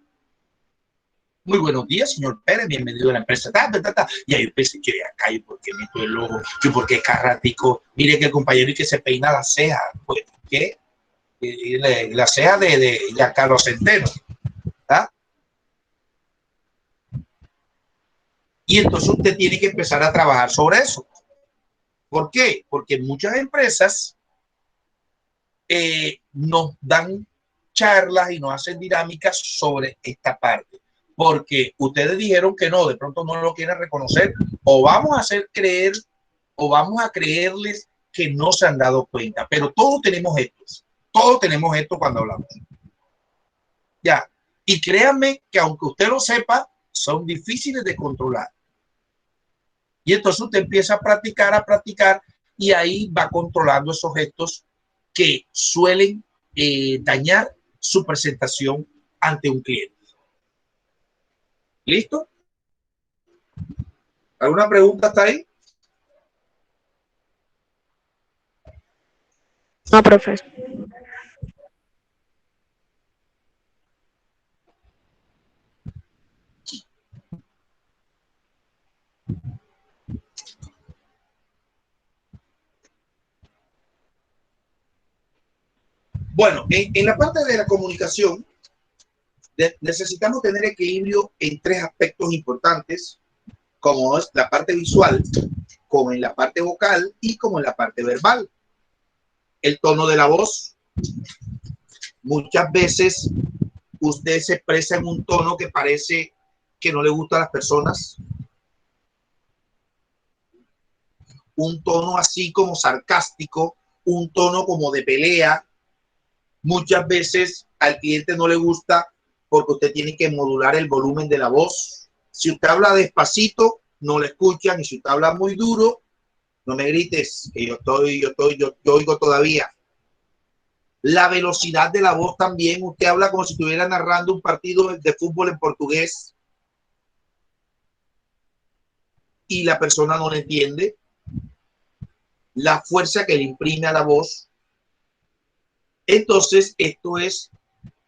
muy buenos días, señor Pérez, bienvenido a la empresa. Y ahí pensé, yo acá, ¿y por qué meto el ojo? ¿Y por qué carratico? Mire que el compañero y que se peina la ceja. Pues, ¿qué? La ceja de Giancarlo Centeno. ¿Ah? Y entonces usted tiene que empezar a trabajar sobre eso. ¿Por qué? Porque muchas empresas nos dan charlas y nos hacen dinámicas sobre esta parte. Porque ustedes dijeron que no, de pronto no lo quieren reconocer, o vamos a hacer creer, o vamos a creerles que no se han dado cuenta. Pero todos tenemos esto cuando hablamos. Ya, y créanme que aunque usted lo sepa, son difíciles de controlar. Y entonces usted empieza a practicar, y ahí va controlando esos gestos que suelen dañar su presentación ante un cliente. ¿Listo? ¿Alguna pregunta hasta ahí? No, profe. Bueno, en la parte de la comunicación necesitamos tener equilibrio en tres aspectos importantes, como es la parte visual, como en la parte vocal y como en la parte verbal. El tono de la voz. Muchas veces usted se expresa en un tono que parece que no le gusta a las personas. Un tono así como sarcástico, un tono como de pelea. Muchas veces al cliente no le gusta porque usted tiene que modular el volumen de la voz. Si usted habla despacito, no le escuchan, y si usted habla muy duro, no me grites, que yo oigo todavía. La velocidad de la voz también. Usted habla como si estuviera narrando un partido de fútbol en portugués y la persona no le entiende. La fuerza que le imprime a la voz. Entonces, esto es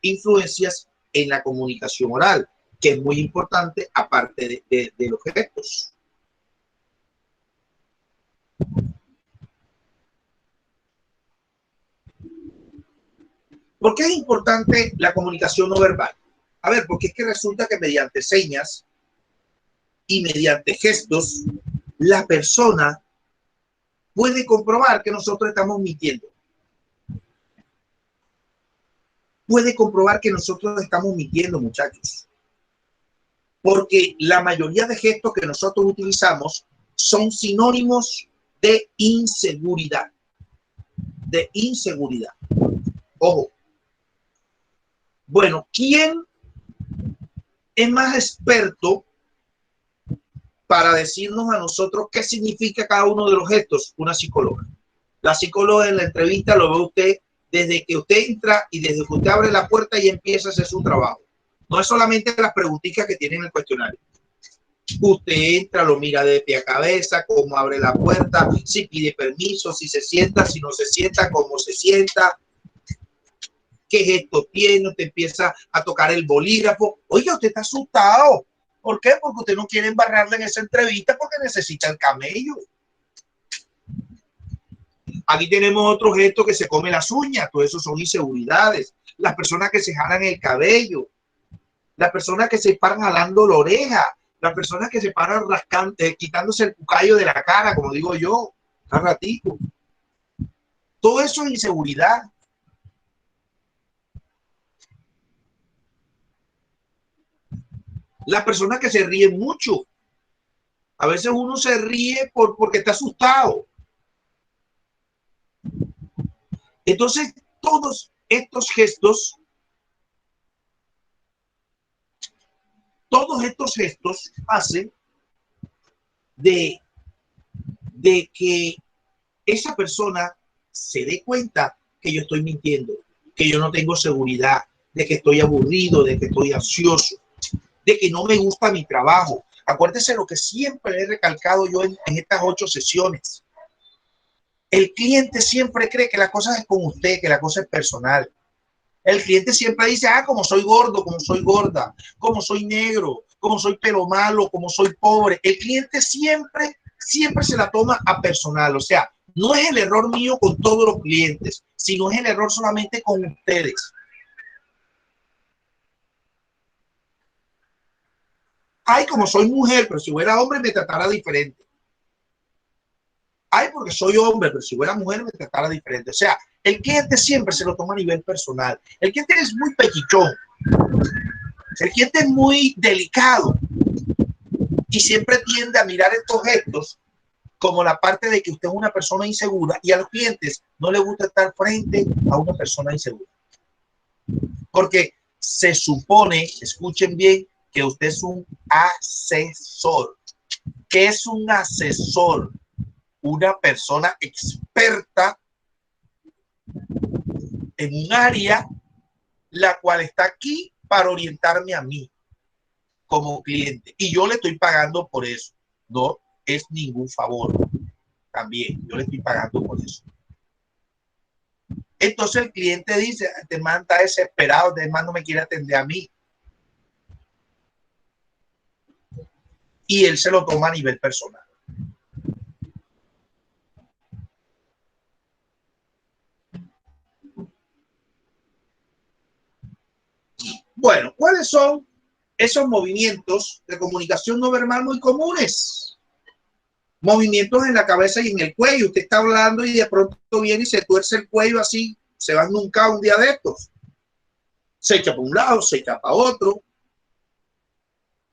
influencias en la comunicación oral, que es muy importante aparte de los gestos. ¿Por qué es importante la comunicación no verbal? A ver, porque es que resulta que mediante señas y mediante gestos, la persona puede comprobar que nosotros estamos mintiendo. Puede comprobar que nosotros estamos mintiendo, muchachos. Porque la mayoría de gestos que nosotros utilizamos son sinónimos de inseguridad. De inseguridad. Ojo. Bueno, ¿quién es más experto para decirnos a nosotros qué significa cada uno de los gestos? Una psicóloga. La psicóloga en la entrevista lo ve usted desde que usted entra y desde que usted abre la puerta y empieza a hacer su trabajo. No es solamente las preguntitas que tiene en el cuestionario. Usted entra, lo mira de pie a cabeza, cómo abre la puerta, si pide permiso, si se sienta, si no se sienta, cómo se sienta, qué gesto tiene, usted empieza a tocar el bolígrafo. Oye, usted está asustado. ¿Por qué? Porque usted no quiere embarrarle en esa entrevista porque necesita el camello. Aquí tenemos otro gesto que se come las uñas. Todo eso son inseguridades. Las personas que se jalan el cabello, las personas que se paran jalando la oreja, las personas que se paran rascando, quitándose el cucayo de la cara, como digo yo, a ratito. Todo eso es inseguridad. Las personas que se ríen mucho. A veces uno se ríe porque está asustado. Entonces, todos estos gestos hacen de que esa persona se dé cuenta que yo estoy mintiendo, que yo no tengo seguridad, de que estoy aburrido, de que estoy ansioso, de que no me gusta mi trabajo. Acuérdese lo que siempre he recalcado yo en estas 8 sesiones. El cliente siempre cree que la cosa es con usted, que la cosa es personal. El cliente siempre dice, como soy gordo, como soy gorda, como soy negro, como soy pelo malo, como soy pobre. El cliente siempre se la toma a personal. O sea, no es el error mío con todos los clientes, sino es el error solamente con ustedes. Como soy mujer, pero si fuera hombre me tratara diferente. Porque soy hombre, pero si fuera mujer me tratara diferente. O sea, el cliente siempre se lo toma a nivel personal. El cliente es muy pechichón. El cliente es muy delicado. Y siempre tiende a mirar estos gestos como la parte de que usted es una persona insegura, y a los clientes no les gusta estar frente a una persona insegura. Porque se supone, escuchen bien, que usted es un asesor. ¿Qué es un asesor? Una persona experta en un área, la cual está aquí para orientarme a mí como cliente. Y yo le estoy pagando por eso. No es ningún favor. También yo le estoy pagando por eso. Entonces el cliente dice, este man está desesperado, este man no me quiere atender a mí. Y él se lo toma a nivel personal. Bueno, ¿cuáles son esos movimientos de comunicación no verbal muy comunes? Movimientos en la cabeza y en el cuello. Usted está hablando y de pronto viene y se tuerce el cuello así, se va nunca un día de estos. Se echa para un lado, se echa para otro.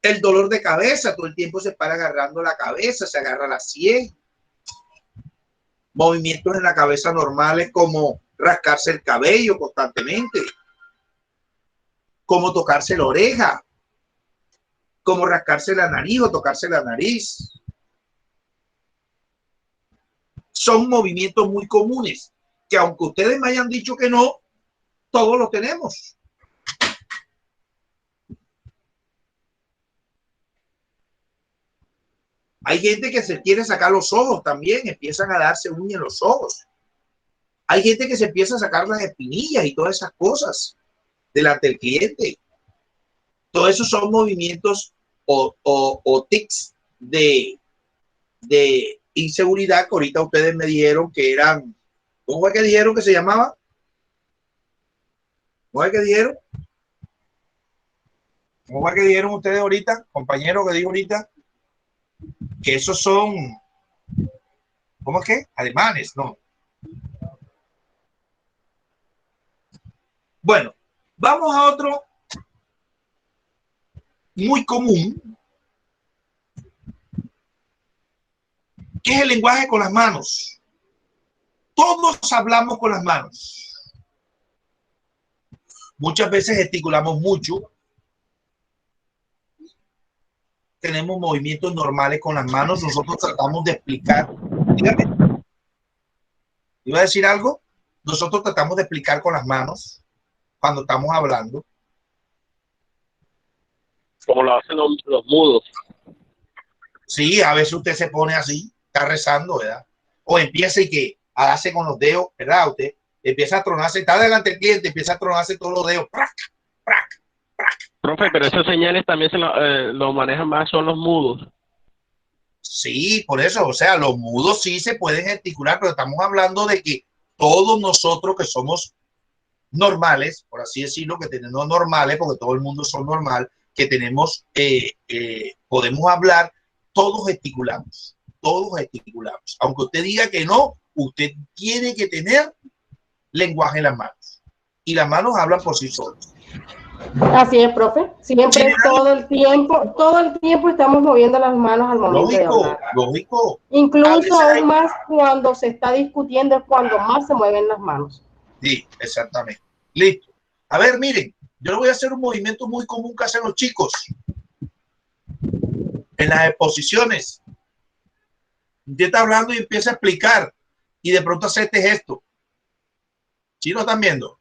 El dolor de cabeza, todo el tiempo se para agarrando la cabeza, se agarra la sien. Movimientos en la cabeza normales como rascarse el cabello constantemente, como tocarse la oreja, como rascarse la nariz o tocarse la nariz. Son movimientos muy comunes que, aunque ustedes me hayan dicho que no, todos los tenemos. Hay gente que se quiere sacar los ojos también, empiezan a darse uñas en los ojos. Hay gente que se empieza a sacar las espinillas y todas esas cosas delante del cliente. Todos esos son movimientos o tics de inseguridad que ahorita ustedes me dijeron que eran. ¿Cómo fue que dijeron que se llamaba? ¿Cómo fue que dijeron? ¿Cómo fue que dijeron ustedes ahorita, compañero, que dijo ahorita? Que esos son, ¿cómo es que? Alemanes, no. Bueno, vamos a otro muy común, que es el lenguaje con las manos. Todos hablamos con las manos. Muchas veces gesticulamos mucho. Tenemos movimientos normales con las manos. Nosotros tratamos de explicar. Dígame. ¿Iba a decir algo? nosotros tratamos de explicar con las manos cuando estamos hablando. Como lo hacen los mudos. Sí, a veces usted se pone así, está rezando, ¿verdad? O empieza y que hace con los dedos, ¿verdad? Usted empieza a tronarse, está delante del cliente, empieza a tronarse todos los dedos. ¡Prac! ¡Prac! ¡Prac! Profe, pero esas señales también lo manejan más, son los mudos. Sí, por eso, o sea, los mudos sí se pueden articular, pero estamos hablando de que todos nosotros que somos normales, por así decirlo, que tenemos normales, porque todo el mundo son normal, que tenemos, podemos hablar, todos gesticulamos, Aunque usted diga que no, usted tiene que tener lenguaje en las manos. Y las manos hablan por sí solas. Así es, profe. Siempre, todo el tiempo estamos moviendo las manos al momento de hablar. Lógico. Incluso aún más cuando se está discutiendo es cuando más se mueven las manos. Sí, exactamente. Listo. A ver, miren, yo le voy a hacer un movimiento muy común que hacen los chicos en las exposiciones. Usted está hablando y empieza a explicar y de pronto hace este gesto. ¿Sí lo están viendo?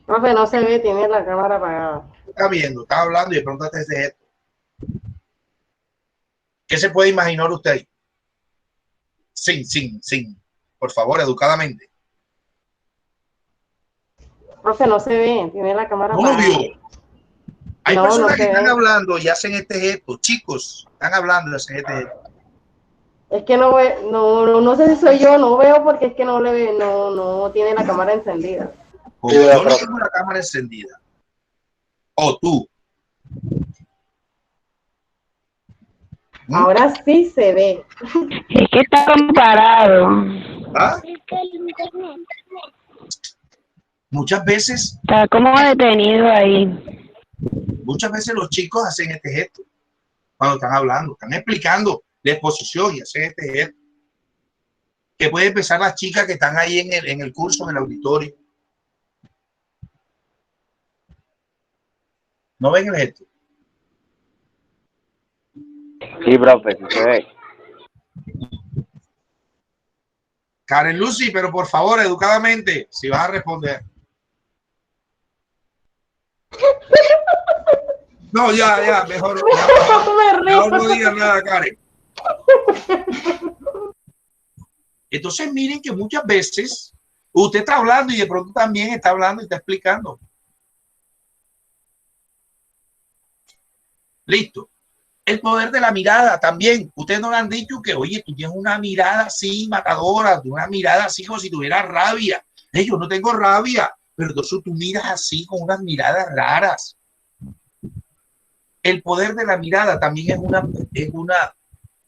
Profe, no se ve, tiene la cámara apagada. Está viendo, está hablando y de pronto hace este gesto. ¿Qué se puede imaginar usted? Sin. Por favor, educadamente. Profe, no se ve, tiene la cámara apagada. Obvio. Hay personas que están hablando y hacen este gesto. Chicos, están hablando y hacen este gesto. Es que no sé si soy yo, no veo porque es que no tiene la cámara encendida. Yo no tengo la cámara encendida. O tú. Ahora sí se ve. Es que está comparado. ¿Ah? Muchas veces. Está como detenido ahí. Muchas veces los chicos hacen este gesto cuando están hablando, están explicando la exposición y hacen este gesto. Que puede empezar las chicas que están ahí en el curso, en el auditorio. ¿No ven el gesto? Sí, profe, sí se ve. Karen Lucy, pero por favor, educadamente, si vas a responder. No, ya, mejor no digas nada, Karen. Entonces, miren que muchas veces usted está hablando y de pronto también está hablando y está explicando. Listo. El poder de la mirada también. Ustedes nos han dicho que, oye, tú tienes una mirada así matadora, una mirada así como si tuvieras rabia. Yo no tengo rabia, pero entonces tú miras así con unas miradas raras. El poder de la mirada también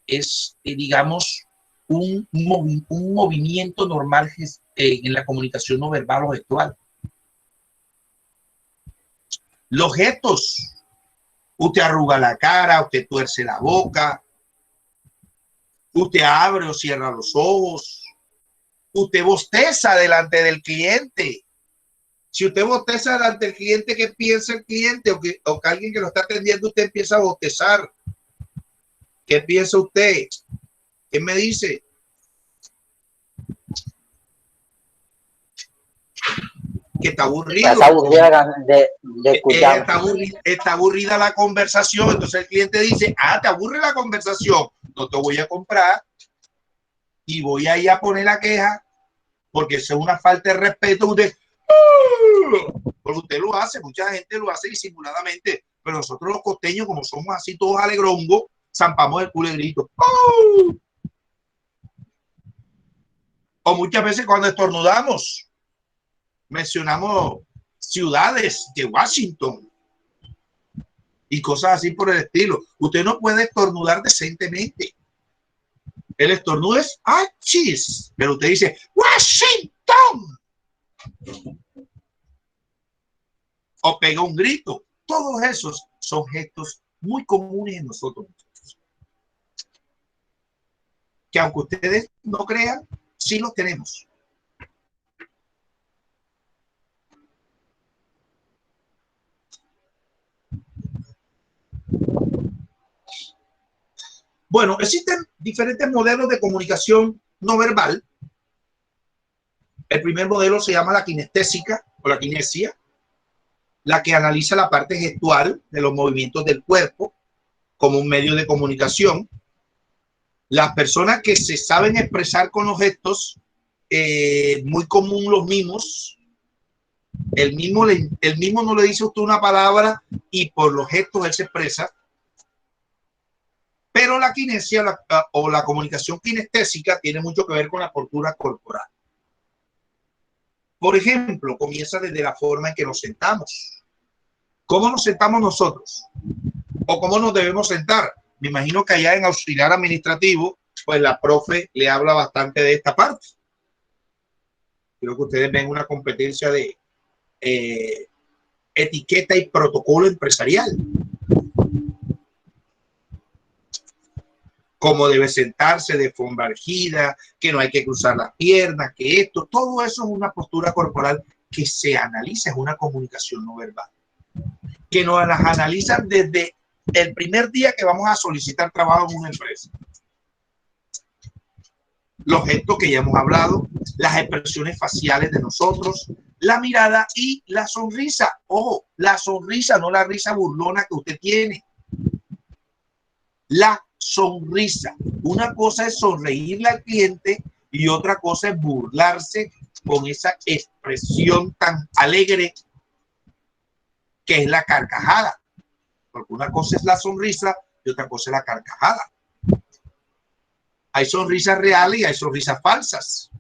es digamos, un movimiento normal en la comunicación no verbal o gestual. Los gestos. Usted arruga la cara, usted tuerce la boca, usted abre o cierra los ojos, usted bosteza delante del cliente. Si usted bosteza delante del cliente, ¿qué piensa el cliente? O que alguien que lo está atendiendo, usted empieza a bostezar. ¿Qué piensa usted? ¿Qué me dice? Que está aburrido. Está aburrida de escuchar. Está aburrida la conversación. Entonces el cliente dice, te aburre la conversación, no te voy a comprar y voy a ir a poner la queja porque eso es una falta de respeto. Porque usted lo hace, mucha gente lo hace disimuladamente, pero nosotros los costeños, como somos así todos alegrongos, zampamos el culo y grito. O muchas veces cuando estornudamos, mencionamos ciudades de Washington y cosas así por el estilo. Usted no puede estornudar decentemente. El estornudo es achis, pero usted dice Washington o pega un grito. Todos esos son gestos muy comunes en nosotros, que aunque ustedes no crean, sí los tenemos. Bueno, existen diferentes modelos de comunicación no verbal. El primer modelo se llama la kinestésica o la kinesia, la que analiza la parte gestual de los movimientos del cuerpo como un medio de comunicación. Las personas que se saben expresar con los gestos, muy común los mimos. El mismo no le dice a usted una palabra y por los gestos él se expresa. Pero la kinesia o la comunicación kinestésica tiene mucho que ver con la postura corporal. Por ejemplo, comienza desde la forma en que nos sentamos. ¿Cómo nos sentamos nosotros? ¿O cómo nos debemos sentar? Me imagino que allá en auxiliar administrativo, pues la profe le habla bastante de esta parte. Creo que ustedes ven una competencia de etiqueta y protocolo empresarial. Cómo debe sentarse de forma erguida, que no hay que cruzar las piernas, que esto, todo eso es una postura corporal que se analiza, es una comunicación no verbal. Que nos las analizan desde el primer día que vamos a solicitar trabajo en una empresa. Los gestos que ya hemos hablado, las expresiones faciales de nosotros, la mirada y la sonrisa. Ojo, la sonrisa, no la risa burlona que usted tiene. La sonrisa. Una cosa es sonreírle al cliente y otra cosa es burlarse con esa expresión tan alegre que es la carcajada. Porque una cosa es la sonrisa y otra cosa es la carcajada. Hay sonrisas reales y hay sonrisas falsas.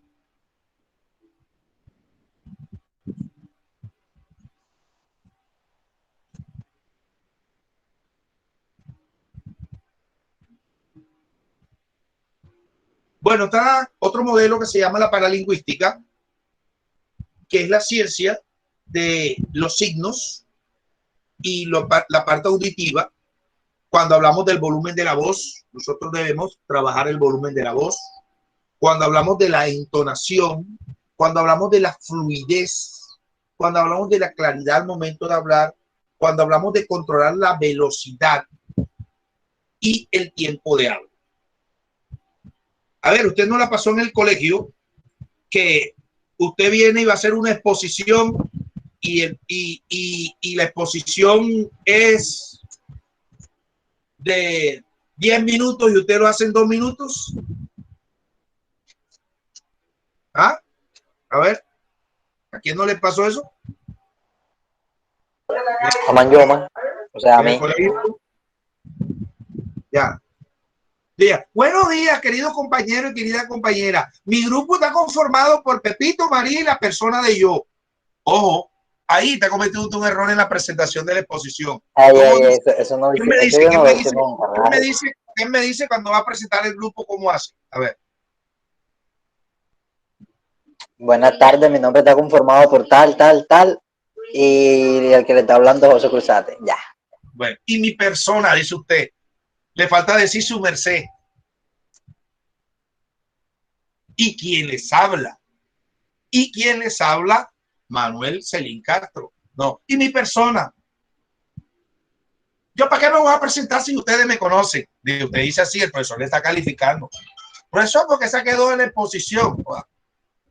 Bueno, está otro modelo que se llama la paralingüística, que es la ciencia de los signos y la parte auditiva. Cuando hablamos del volumen de la voz, nosotros debemos trabajar el volumen de la voz. Cuando hablamos de la entonación, cuando hablamos de la fluidez, cuando hablamos de la claridad al momento de hablar, cuando hablamos de controlar la velocidad y el tiempo de habla. A ver, usted no la pasó en el colegio que usted viene y va a hacer una exposición y la exposición es de 10 minutos y usted lo hace en 2 minutos. ¿Ah? A ver, ¿a quién no le pasó eso? O sea, a mí. Ya. Buenos días, queridos compañeros y querida compañera. Mi grupo está conformado por Pepito, María y la persona de yo. Ojo, ahí te ha cometido un error en la presentación de la exposición. Eso no ¿Quién me dice cuando va a presentar el grupo cómo hace? A ver. Buenas tardes, mi nombre está conformado por tal, y el que le está hablando es José Cruzate. Ya. Bueno, y mi persona, dice usted. Le falta decir su merced. ¿Y quién les habla? ¿Y quién les habla? Manuel Celín Castro. No. ¿Y mi persona? ¿Yo para qué me voy a presentar si ustedes me conocen? Usted dice así, el profesor le está calificando. Profesor, porque se quedó en la exposición.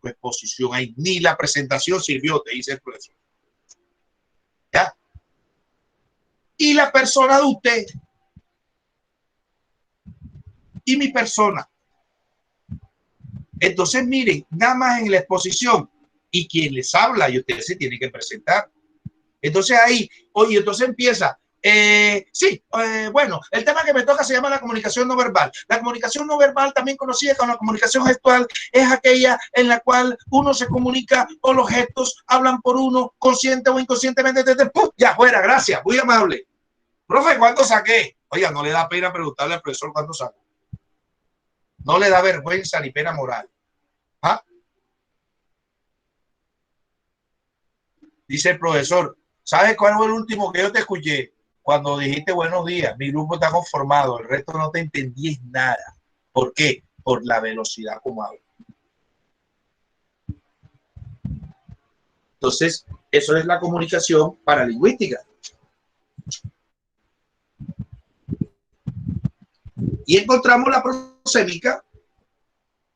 Exposición ahí, ni la presentación sirvió, te dice el profesor. ¿Ya? Y la persona de usted. Y mi persona. Entonces, miren, nada más en la exposición y quien les habla y usted se tiene que presentar. Entonces ahí, oye, entonces empieza. Bueno, el tema que me toca se llama la comunicación no verbal. La comunicación no verbal, también conocida como la comunicación gestual, es aquella en la cual uno se comunica o los gestos hablan por uno, consciente o inconscientemente. Ya fuera, gracias, muy amable. Profe, ¿cuánto saqué? Oiga, no le da pena preguntarle al profesor cuánto sacó. No le da vergüenza ni pena moral. ¿Ah? Dice el profesor, ¿sabes cuál fue el último que yo te escuché? Cuando dijiste buenos días, mi grupo está conformado, el resto no te entendí nada. ¿Por qué? Por la velocidad como hablo. Entonces, eso es la comunicación paralingüística. Y encontramos la proxémica,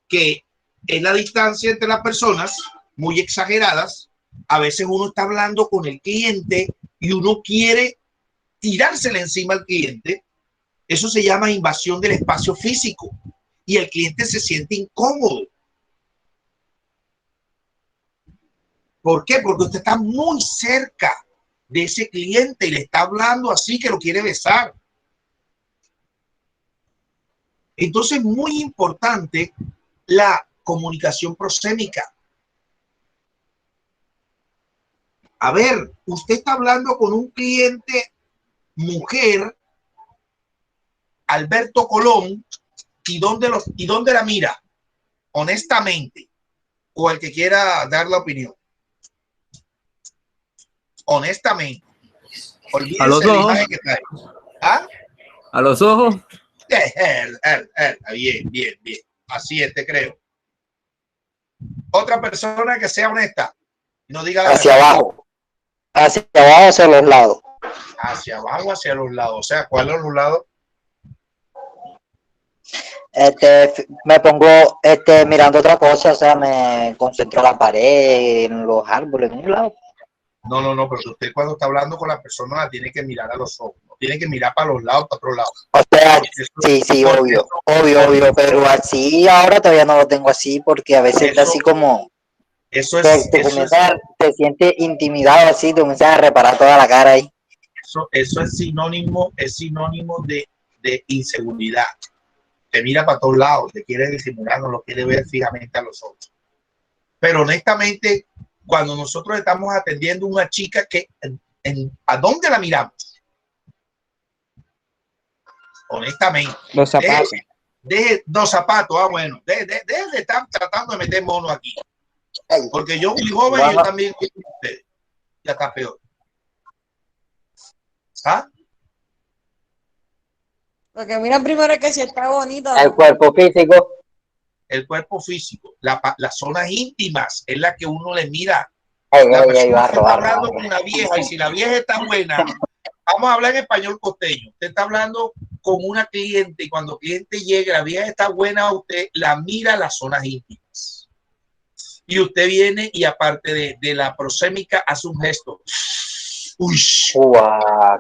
que es la distancia entre las personas muy exageradas. A veces uno está hablando con el cliente y uno quiere tirársele encima al cliente. Eso se llama invasión del espacio físico y el cliente se siente incómodo. ¿Por qué? Porque usted está muy cerca de ese cliente y le está hablando así que lo quiere besar. Entonces, muy importante la comunicación prosémica. A ver, usted está hablando con un cliente mujer, Alberto Colón, ¿y dónde la mira? Honestamente, o el que quiera dar la opinión. Honestamente. A los ojos. ¿Ah? A los ojos. Bien. Así es, te creo. Otra persona que sea honesta. No diga la hacia verdad. abajo. Hacia abajo, hacia los lados. Hacia abajo, hacia los lados. O sea, ¿cuáles son los lados? Me pongo mirando otra cosa, o sea, me concentro en la pared, en los árboles, en un lado. No, pero usted cuando está hablando con la persona la tiene que mirar a los ojos, no tiene que mirar para los lados, para otro lado. O sea, sí, obvio, pero así ahora todavía no lo tengo así porque a veces está así como... te sientes intimidado así, te comienzas a reparar toda la cara ahí. Eso es sinónimo de inseguridad. Te mira para todos lados, te quiere disimular, no lo quiere ver fijamente a los ojos. Pero honestamente, cuando nosotros estamos atendiendo a una chica ¿a dónde la miramos? Honestamente. Los zapatos. Los zapatos, bueno. Deje de estar tratando de meter mono aquí. Porque yo fui joven y yo también ya está peor. ¿Ah? Lo que mira primero es que si está bonito. El cuerpo físico. El cuerpo físico. Las zonas íntimas es la que uno le mira. La persona que está hablando con una vieja y si la vieja está buena, vamos a hablar en español costeño. Usted está hablando con una cliente y cuando el cliente llega, la vieja está buena, usted la mira las zonas íntimas. Y usted viene y aparte de la prosémica hace un gesto. Uy,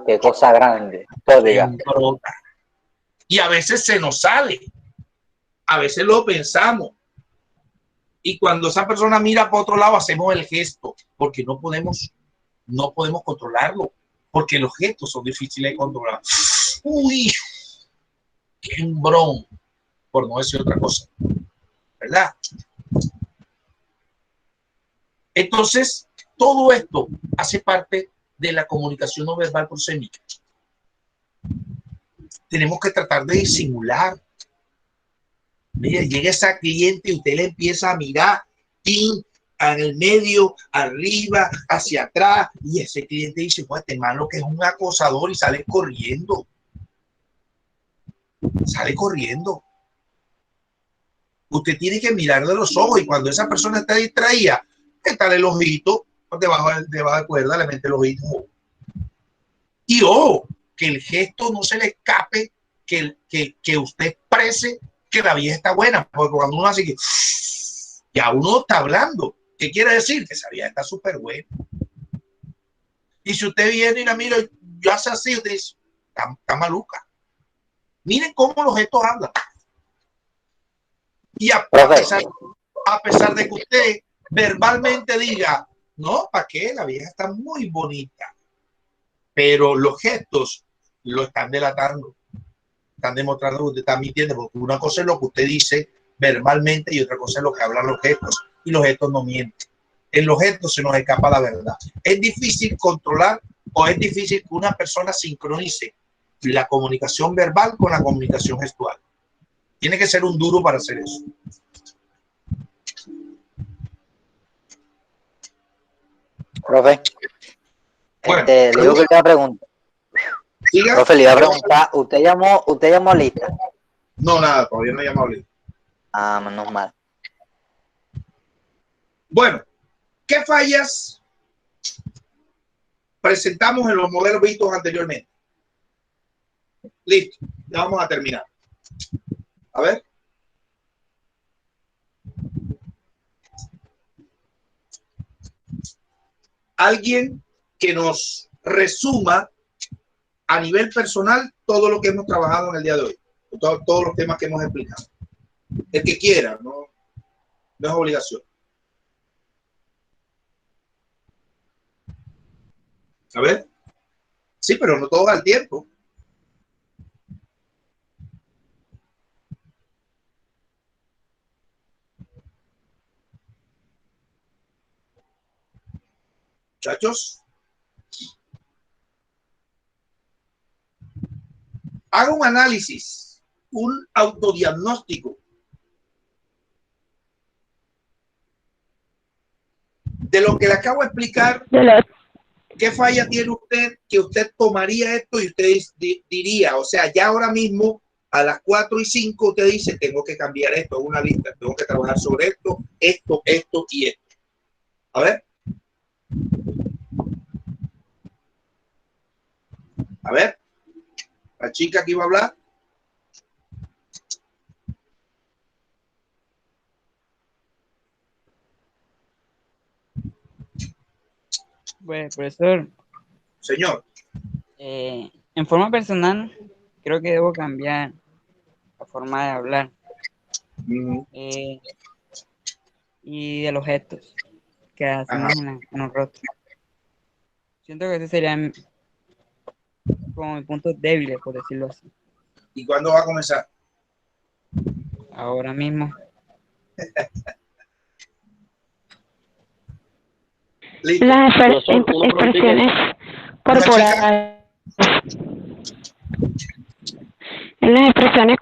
qué cosa grande. Y a veces se nos sale. A veces lo pensamos. Y cuando esa persona mira para otro lado, hacemos el gesto, porque no podemos controlarlo, porque los gestos son difíciles de controlar. Uy, qué hembrón, por no decir otra cosa, ¿verdad? Entonces, todo esto hace parte de la comunicación no verbal prosémica. Tenemos que tratar de disimular. Mire, llega esa cliente y usted le empieza a mirar en el medio, arriba, hacia atrás, y ese cliente dice, pues este hermano que es un acosador y sale corriendo. Sale corriendo. Usted tiene que mirarle los ojos y cuando esa persona está distraída, está el ojito, debajo de cuerda, le mete el ojito. Y ojo, que el gesto no se le escape, que usted exprese que la vieja está buena, porque cuando uno hace que ya uno está hablando, ¿qué quiere decir? Que esa vieja está súper buena. Y si usted viene y la mira y hace así, usted dice, está maluca. Miren cómo los gestos hablan. Y a pesar de que usted verbalmente diga, no, ¿para qué? La vieja está muy bonita. Pero los gestos lo están delatando. Están demostrando que usted está mintiendo, porque una cosa es lo que usted dice verbalmente y otra cosa es lo que hablan los gestos, y los gestos no mienten. En los gestos se nos escapa la verdad. Es difícil controlar o es difícil que una persona sincronice la comunicación verbal con la comunicación gestual. Tiene que ser un duro para hacer eso. Profe, bueno, le digo que le pregunta. ¿Siga? Profe, le iba a preguntar, ¿usted llamó a lista? No, nada, todavía no he llamado a lista. Ah, menos mal. Bueno, ¿qué fallas presentamos en los modelos vistos anteriormente? Listo, ya vamos a terminar. A ver. alguien que nos resuma a nivel personal todo lo que hemos trabajado en el día de hoy, todos los temas que hemos explicado. El que quiera, no es obligación. A ver. Sí, pero no todo al tiempo. Muchachos, haga un análisis, un autodiagnóstico de lo que le acabo de explicar. ¿Qué falla tiene usted que usted tomaría esto y usted diría, o sea, ya ahora mismo a las 4:05 usted dice, tengo que cambiar esto, una lista, tengo que trabajar sobre esto y esto? A ver. A ver. La chica que iba a hablar. Pues, profesor. Señor. En forma personal, creo que debo cambiar la forma de hablar. Y de los gestos que hacemos en los rostros. Siento que ese sería como mi punto débil, por decirlo así. ¿Y cuándo va a comenzar? Ahora mismo. Las expresiones corporales. Las expresiones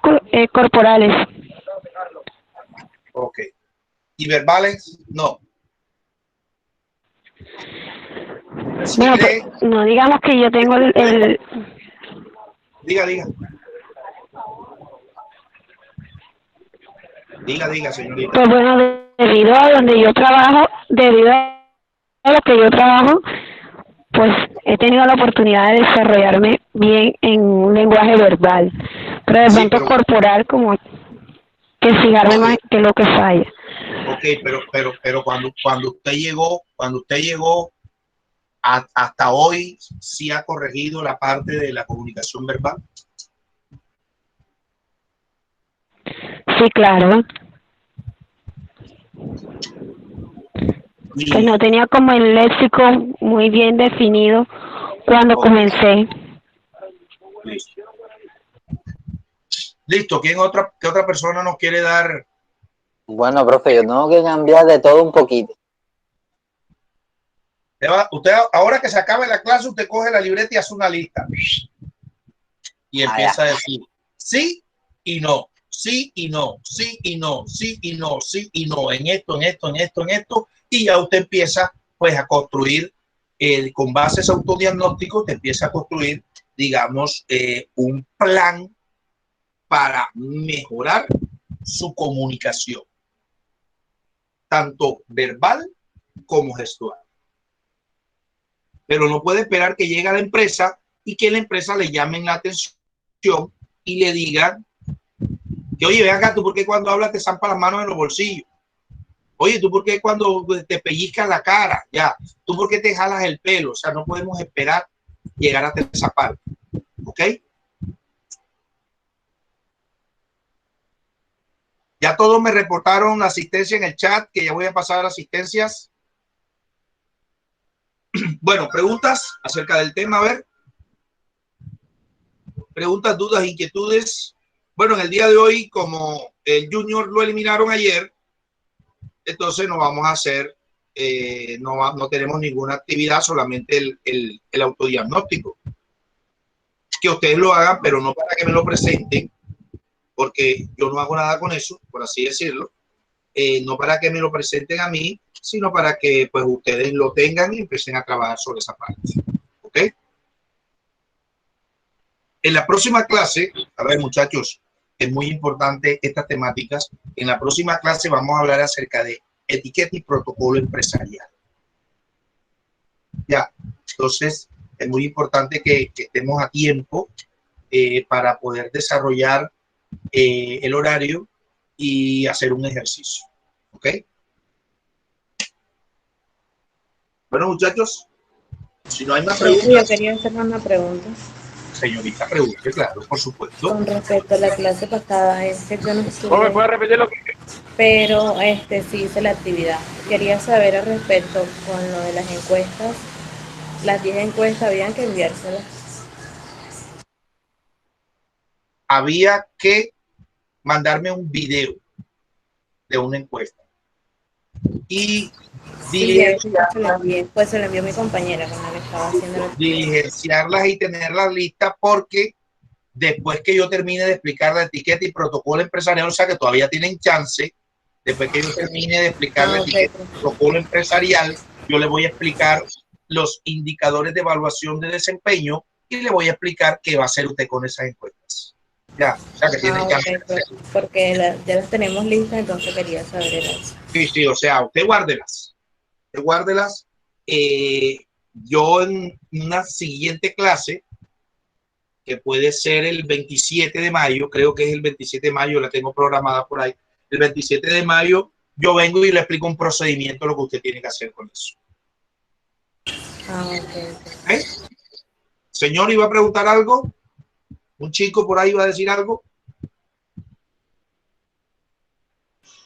corporales. Ok. ¿Y verbales? No. Bueno, pues, no digamos que yo tengo el... Diga. Diga, señorita. Pues bueno, debido a donde yo trabajo, debido a lo que yo trabajo, pues he tenido la oportunidad de desarrollarme bien en un lenguaje verbal, pero de pronto corporal como que fijarme más que lo que falla. Ok, pero cuando usted llegó hasta hoy, ¿sí ha corregido la parte de la comunicación verbal? Sí, claro. Pues no tenía como el léxico muy bien definido cuando comencé. Listo. ¿Qué otra persona nos quiere dar? Bueno, profe, yo tengo que cambiar de todo un poquito. Usted, ahora que se acabe la clase, usted coge la libreta y hace una lista. Y empieza a decir sí y no, sí y no, sí y no, sí y no, sí y no, en esto. Y ya usted empieza pues a construir, con bases autodiagnósticos, te empieza a construir, digamos, un plan para mejorar su comunicación, tanto verbal como gestual. Pero no puede esperar que llegue a la empresa y que la empresa le llamen la atención y le digan que, oye, ven acá, tú por qué cuando hablas te zampas las manos en los bolsillos. Oye, tú por qué cuando te pellizcas la cara, ya. Tú por qué te jalas el pelo. O sea, no podemos esperar llegar hasta esa parte. ¿Ok? Ya todos me reportaron asistencia en el chat, que ya voy a pasar a asistencias. Bueno, preguntas acerca del tema, a ver. Preguntas, dudas, inquietudes. Bueno, en el día de hoy, como el Junior lo eliminaron ayer, entonces no vamos a hacer, no tenemos ninguna actividad, solamente el autodiagnóstico. Que ustedes lo hagan, pero no para que me lo presenten, porque yo no hago nada con eso, por así decirlo. No para que me lo presenten a mí, sino para que pues ustedes lo tengan y empiecen a trabajar sobre esa parte. ¿Ok? En la próxima clase, a ver, muchachos, es muy importante estas temáticas. En la próxima clase vamos a hablar acerca de etiqueta y protocolo empresarial. Ya, entonces es muy importante que estemos a tiempo para poder desarrollar el horario y hacer un ejercicio. ¿Ok? Bueno, muchachos, Si no hay más Profe, preguntas. yo quería hacer una pregunta. Señorita, pregunte, claro, por supuesto. Con respecto a la clase pasada, es que yo no estuve. ¿Cómo me puede repetir lo que? Pero sí hice la actividad. Quería saber al respecto con lo de las encuestas. Las 10 encuestas habían que enviárselas. Había que mandarme un video de una encuesta. Y pues se lo envió mi compañera con la que estaba haciendo la diligenciarlas y tenerlas listas, porque después que yo termine de explicar la etiqueta y protocolo empresarial, o sea que todavía tienen chance, después que yo termine de explicar la etiqueta y protocolo empresarial, yo le voy a explicar los indicadores de evaluación de desempeño y le voy a explicar qué va a hacer usted con esas encuestas. Ya, o sea que tienen chance. Porque ya las tenemos listas, entonces quería saber eso. Sí, o sea, usted guárdelas. Yo en una siguiente clase, que puede ser el 27 de mayo, creo que es el 27 de mayo, la tengo programada por ahí. El 27 de mayo yo vengo y le explico un procedimiento, lo que usted tiene que hacer con eso. ¿Eh? Señor, ¿iba a preguntar algo? ¿Un chico por ahí iba a decir algo?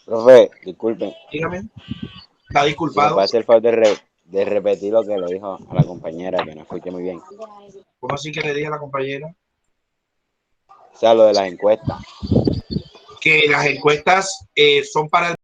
Profe, disculpen. Dígame. Está disculpado. ¿Me puede hacer favor de repetir lo que le dijo a la compañera, que no escuché muy bien? ¿Cómo así que le dije a la compañera? O sea, lo de las encuestas. Que las encuestas son para